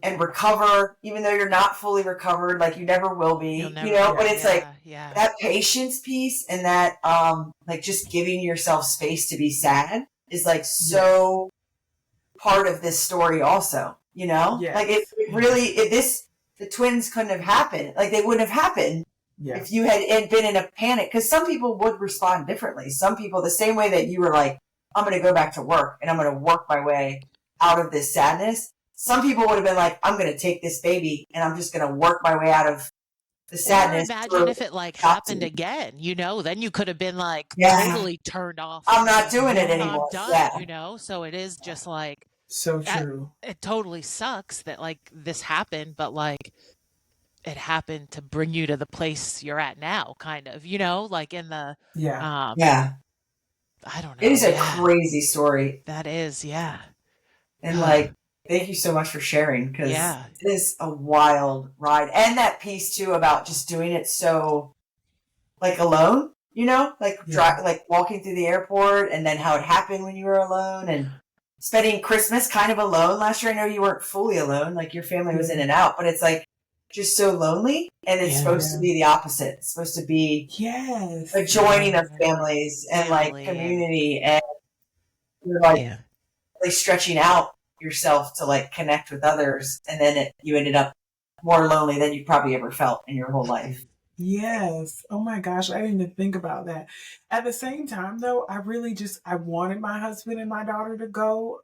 and recover, even though you're not fully recovered, like you never will You'll be, never but be. it's like Yeah, yeah, that patience piece and that, like just giving yourself space to be sad is like Yes. so part of this story also, like Yes. it yeah, really, the twins couldn't have happened. Like they wouldn't have happened Yeah. if you had been in a panic, because some people would respond differently. Some people, the same way that you were like, I'm going to go back to work and I'm going to work my way out of this sadness. Some people would have been like, I'm going to take this baby and I'm just going to work my way out of the Or sadness imagine through if it like happened adopting. again, then you could have been like Yeah, totally turned off I'm and not like, doing it I'm anymore. done, Yeah, So it is just like, So I- true. it totally sucks that like this happened, but like it happened to bring you to the place you're at now, kind of, like in the, Yeah. um, yeah. I don't It know. is a Yeah, crazy story. that is. Yeah. And like, thank you so much for sharing because Yeah. it is a wild ride. And that piece too about just doing it so like alone, like Yeah. like walking through the airport and then how it happened when you were alone and spending Christmas kind of alone last year. I know you weren't fully alone, like your family was in Yeah. and out, but it's like just so lonely. And it's Yeah. supposed to be the opposite. It's supposed to be Yes. a joining of Yeah. families and like Family and community and you're like yeah. really stretching out yourself to like connect with others. And then you ended up more lonely than you probably ever felt in your whole life. Yes. Oh my gosh, I didn't even think about that. At the same time though, I wanted my husband and my daughter to go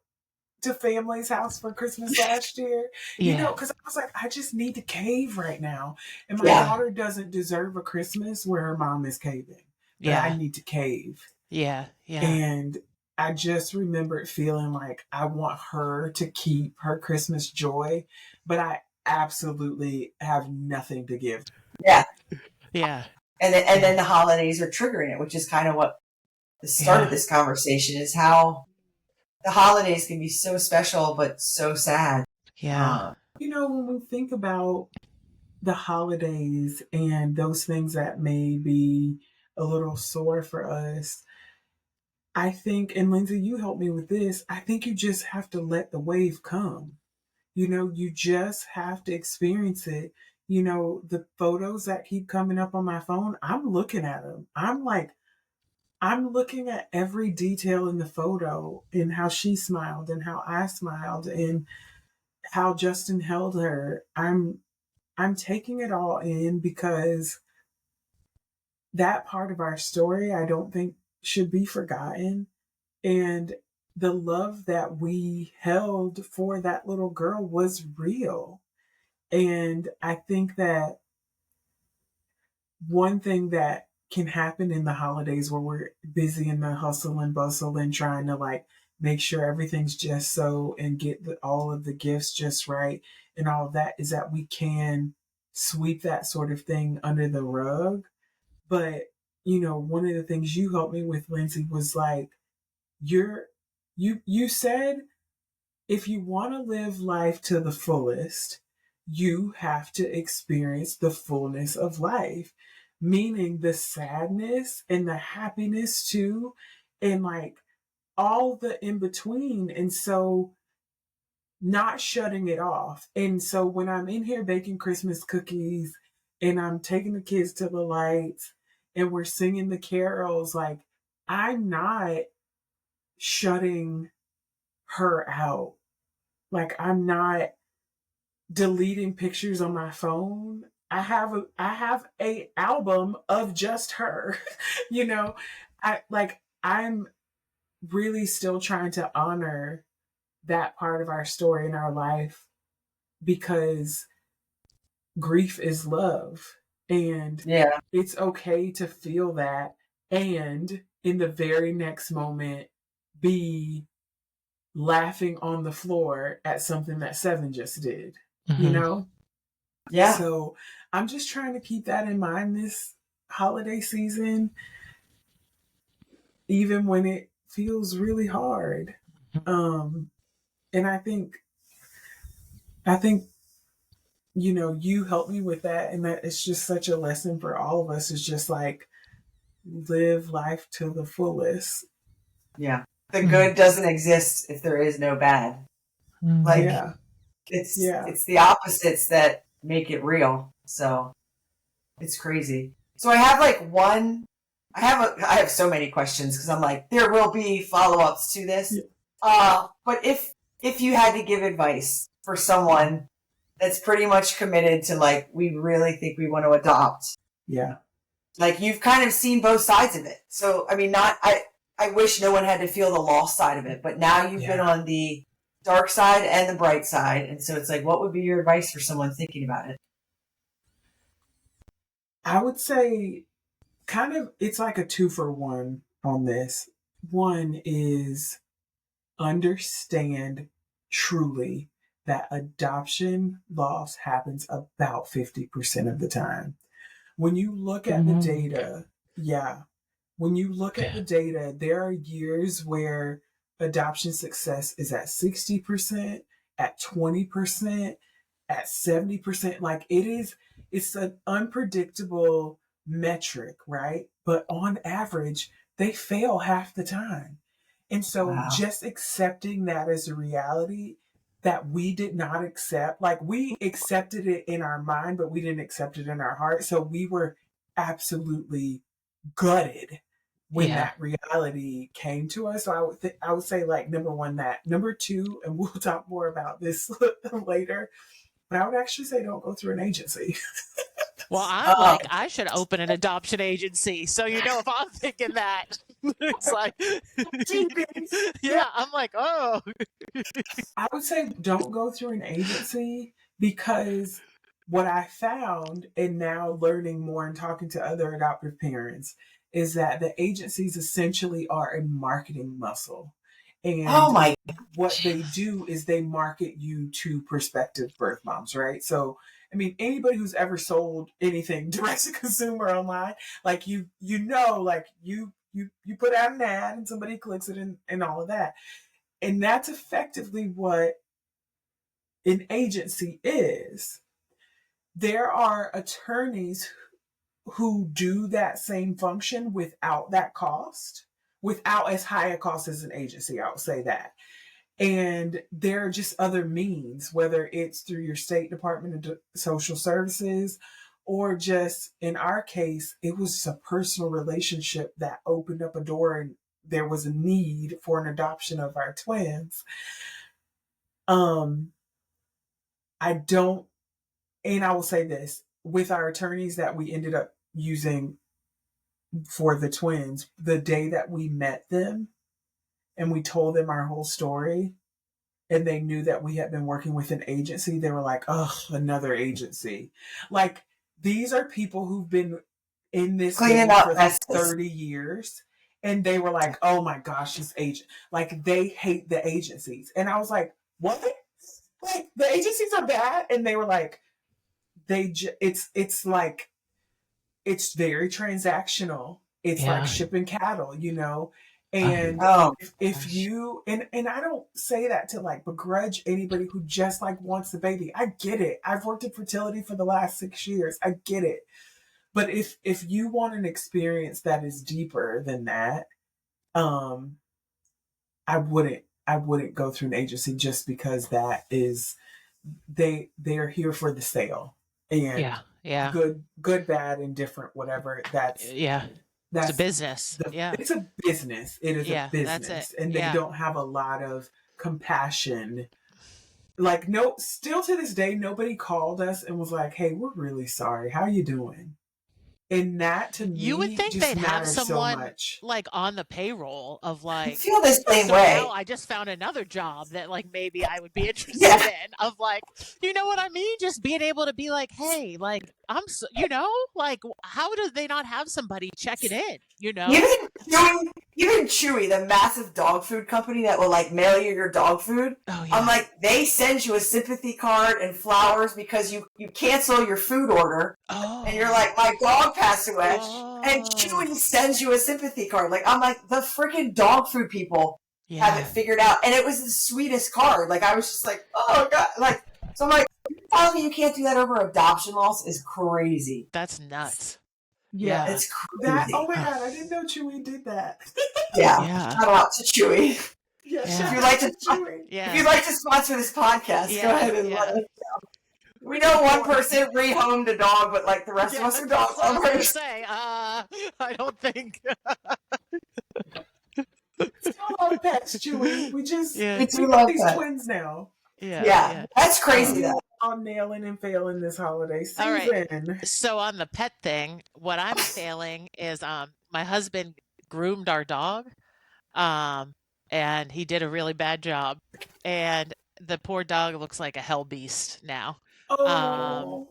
to family's house for Christmas last year, Yeah. because I was like, I just need to cave right now. And my Yeah. daughter doesn't deserve a Christmas where her mom is caving, but I Yeah. need to cave. Yeah. Yeah. And I just remembered feeling like I want her to keep her Christmas joy, but I absolutely have nothing to give. Yeah. Yeah. And then the holidays are triggering it, which is kind of what the start of this conversation is how the holidays can be so special, but so sad. Yeah. When we think about the holidays and those things that may be a little sore for us, I think, and Lindsay, you helped me with this, I think you just have to let the wave come. You just have to experience it. The photos that keep coming up on my phone, I'm looking at them. I'm looking at every detail in the photo and how she smiled and how I smiled and how Justin held her. I'm taking it all in because that part of our story I don't think should be forgotten. And the love that we held for that little girl was real. And I think that one thing that can happen in the holidays where we're busy in the hustle and bustle and trying to like make sure everything's just so and get all of the gifts just right and all of that is that we can sweep that sort of thing under the rug. But one of the things you helped me with, Lindsay, was like you said if you want to live life to the fullest, you have to experience the fullness of life, meaning the sadness and the happiness too, and like all the in between. And so, not shutting it off. And so, when I'm in here baking Christmas cookies and I'm taking the kids to the lights and we're singing the carols, like, I'm not shutting her out. Like, I'm not deleting pictures on my phone. I have a album of just her. you know, I'm really still trying to honor that part of our story in our life because grief is love and Yeah. it's okay to feel that and in the very next moment be laughing on the floor at something that Seven just did, you Mm-hmm. know? Yeah. So I'm just trying to keep that in mind this holiday season, even when it feels really hard. And I think, you helped me with that. And that it's just such a lesson for all of us. It's just like live life to the fullest. Yeah. The good doesn't exist if there is no bad. Mm-hmm. Like Yeah. it's the opposites that make it real. So it's crazy. So I have like I have so many questions because I'm like, there will be follow-ups to this. But if you had to give advice for someone that's pretty much committed to like, we really think we want to adopt, Yeah. Like you've kind of seen both sides of it. So, I mean, I wish no one had to feel the lost side of it, but now you've been on the dark side and the bright side. And so it's like, what would be your advice for someone thinking about it? I would say kind of, it's like a 2-for-1 on this. One is understand truly that adoption loss happens about 50% of the time. When you look at the data, when you look at the data, there are years where adoption success is at 60%, at 20%, at 70%. Like it's an unpredictable metric, right? But on average, they fail half the time. And so just accepting that as a reality that we did not accept, like we accepted it in our mind, but we didn't accept it in our heart. So we were absolutely gutted when that reality came to us. So I would say like number one, that. Number two, and we'll talk more about this later, but I would actually say don't go through an agency. Well, I'm like, I should open an adoption agency. So, if I'm thinking that, it's like, I'm like, oh. I would say don't go through an agency, because what I found, and now learning more and talking to other adoptive parents, is that the agencies essentially are a marketing muscle. And what they do is they market you to prospective birth moms, right? So, I mean, anybody who's ever sold anything direct to consumer online, like you put out an ad and somebody clicks it and all of that. And that's effectively what an agency is. There are attorneys who do that same function without that cost, without as high a cost as an agency, I would say that. And there are just other means, whether it's through your state department of social services, or just in our case, it was a personal relationship that opened up a door and there was a need for an adoption of our twins. I don't, and I will say this, with our attorneys that we ended up using for the twins, the day that we met them and we told them our whole story, and they knew that we had been working with an agency, they were like, oh, another agency. Like, these are people who've been in this game for 30 years. And they were like, oh my gosh, this agent, like they hate the agencies. And I was like, what? Like the agencies are bad? And they were like, it's like, it's very transactional. It's like shipping cattle, And if you, and I don't say that to like begrudge anybody who just like wants the baby. I get it. I've worked in fertility for the last 6 years. I get it. But if you want an experience that is deeper than that, I wouldn't go through an agency, just because that is, they're here for the sale. And good, bad, indifferent, whatever. That's it's a business. It's a business. It is a business. That's it. And they don't have a lot of compassion. Like, no, still to this day, nobody called us and was like, hey, we're really sorry. How you doing? And that, to me, you would think just they'd have someone so much. like on the payroll of like, I feel the same way. Now I just found another job that like maybe I would be interested in, of like, you know what I mean? Just being able to be like, hey, like I'm, so, like how do they not have somebody checking in? Even Chewy, the massive dog food company that will like mail you your dog food. Oh, yeah. I'm like, they send you a sympathy card and flowers because you cancel your food order. Oh. And you're like, my dog passed away. Oh. And Chewy sends you a sympathy card. Like, I'm like, the freaking dog food people have it figured out. And it was the sweetest card. Like, I was just like, oh God. Like, so I'm like, telling me you can't do that over adoption loss is crazy. That's nuts. Yeah, it's crazy. Oh my God, I didn't know Chewy did that. Shout out to Chewy. If you'd like to, if you'd like to sponsor this podcast, go ahead and let us know. We know one person rehomed a dog, but like the rest of us are dog lovers. I was going to say, I don't think. Still love pets, Chewy. We do love these pets. twins now. Yeah. That's crazy though. all nailing and failing this holiday All right. season. So on the pet thing, what I'm failing is my husband groomed our dog. Um and he did a really bad job. And the poor dog looks like a hell beast now. Um Oh,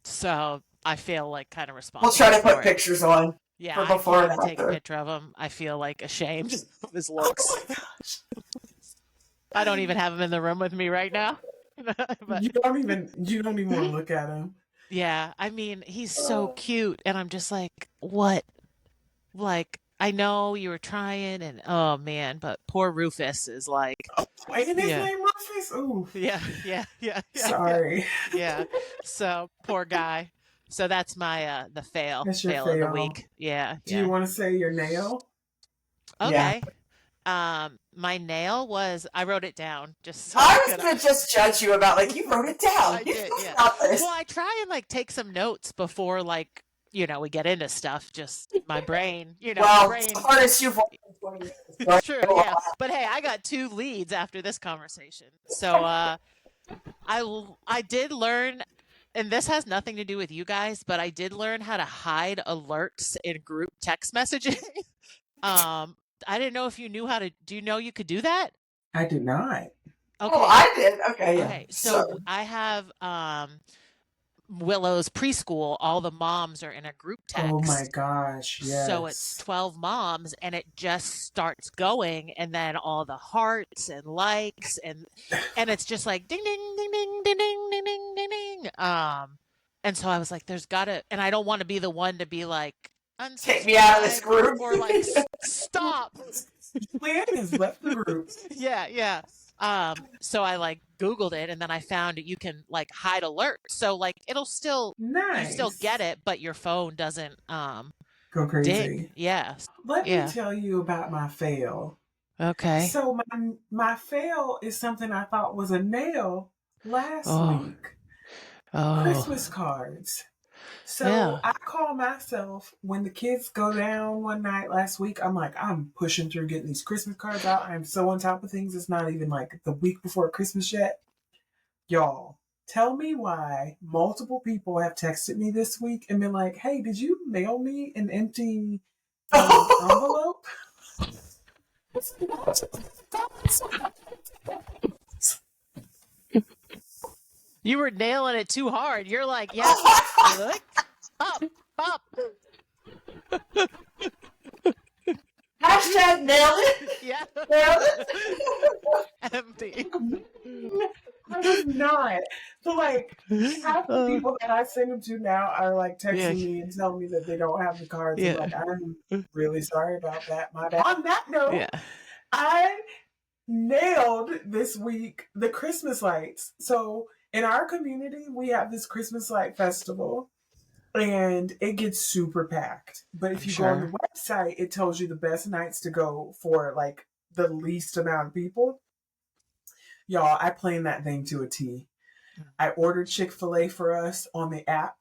so I feel like kind of We'll try responsible to put for it. pictures on Yeah, for I before can't and even take a after. picture of him. I feel like ashamed of his oh looks. my gosh. I don't even have him in the room with me right now. But You don't even want to look at him. yeah, I mean, he's so Oh, cute and I'm just like, "What?" Like, I know you were trying and oh man, but poor Rufus is like, and his yeah. name Rufus. Ooh, Yeah. sorry. Yeah. So, poor guy. So that's my the That's your fail of the fail. week. Yeah, Do you yeah. want to say your nail? Yeah. Okay. My nail was I wrote it down just so I I was could gonna just judge you about like you wrote it down. I You did, thought yeah. about Well, this. I try and like take some notes before like, we get into stuff. Just my Well, brain. artist you've worked for 20 years, so I It's true, know a yeah. lot. But hey, I got two leads after this conversation. So I did learn, and this has nothing to do with you guys, but I did learn how to hide alerts in group text messaging. um, I didn't know if you knew how to. Do you know you could do that? I did not. Oh, Okay, I did. Okay, yeah. okay. So So, I have Willow's preschool. All the moms are in a group Oh my text. gosh, So it's yes. 12 moms and it just starts going and then all the hearts and likes and it's just like ding ding ding ding ding ding ding ding ding ding. And so I was like there's got to, and I don't want to be the one to be like take me out of this unsubscribe group. or like stop. Julianne has left the group. Yeah, yeah. So I like Googled it and then I found you can like hide alerts. So like you still Nice. get it, but your phone doesn't Go ding. crazy. Yeah. Let me Yeah. tell you about my fail. Okay. So my fail is something I thought was a nail last Oh. week. Christmas Oh. cards. So Yeah. I call myself when the kids go down one night last week. I'm like, I'm pushing through getting these Christmas cards out. I'm so on top of things. It's not even like the week before Christmas yet. Y'all, tell me why multiple people have texted me this week and been like, hey, did you mail me an empty envelope? You were nailing it too hard. You're like, yep. You're like, up, up. Hashtag nailed it. Yeah. Nailed it. Empty. I was not. So like half the people that I send them to now are like Yeah. texting me and telling me that they don't have the cards. I'm Yeah. like, I'm really sorry about that. My bad. On that note, Yeah. I nailed this week the Christmas lights. So in our community, we have this Christmas light festival and it gets super packed. But if I'm you go on the sure. website, it tells you the best nights to go for like the least amount of people. Y'all, I planned that thing to a T. I ordered Chick-fil-A for us on the app.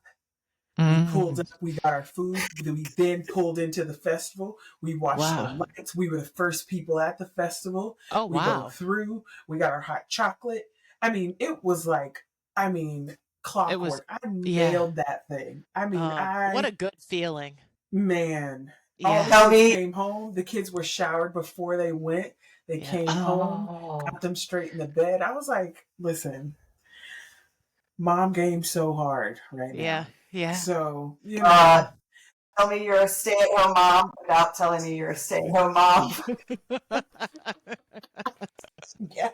We pulled Mm. up, we got our food. We then pulled into the festival. We watched the Wow. lights. We were the first people at the festival. Oh, We go wow. through. We got our hot chocolate. I mean, it was like, It was, clockwork. I yeah. nailed that thing. What a good feeling. Man, all Yeah. the Tell kids me. came home. The kids were showered before they went. They Yeah. came home, Oh. got them straight in the bed. I was like, listen, mom game so hard right Yeah. now. Yeah. So, Tell me you're a stay-at-home mom without telling me you're a stay-at-home mom. yeah.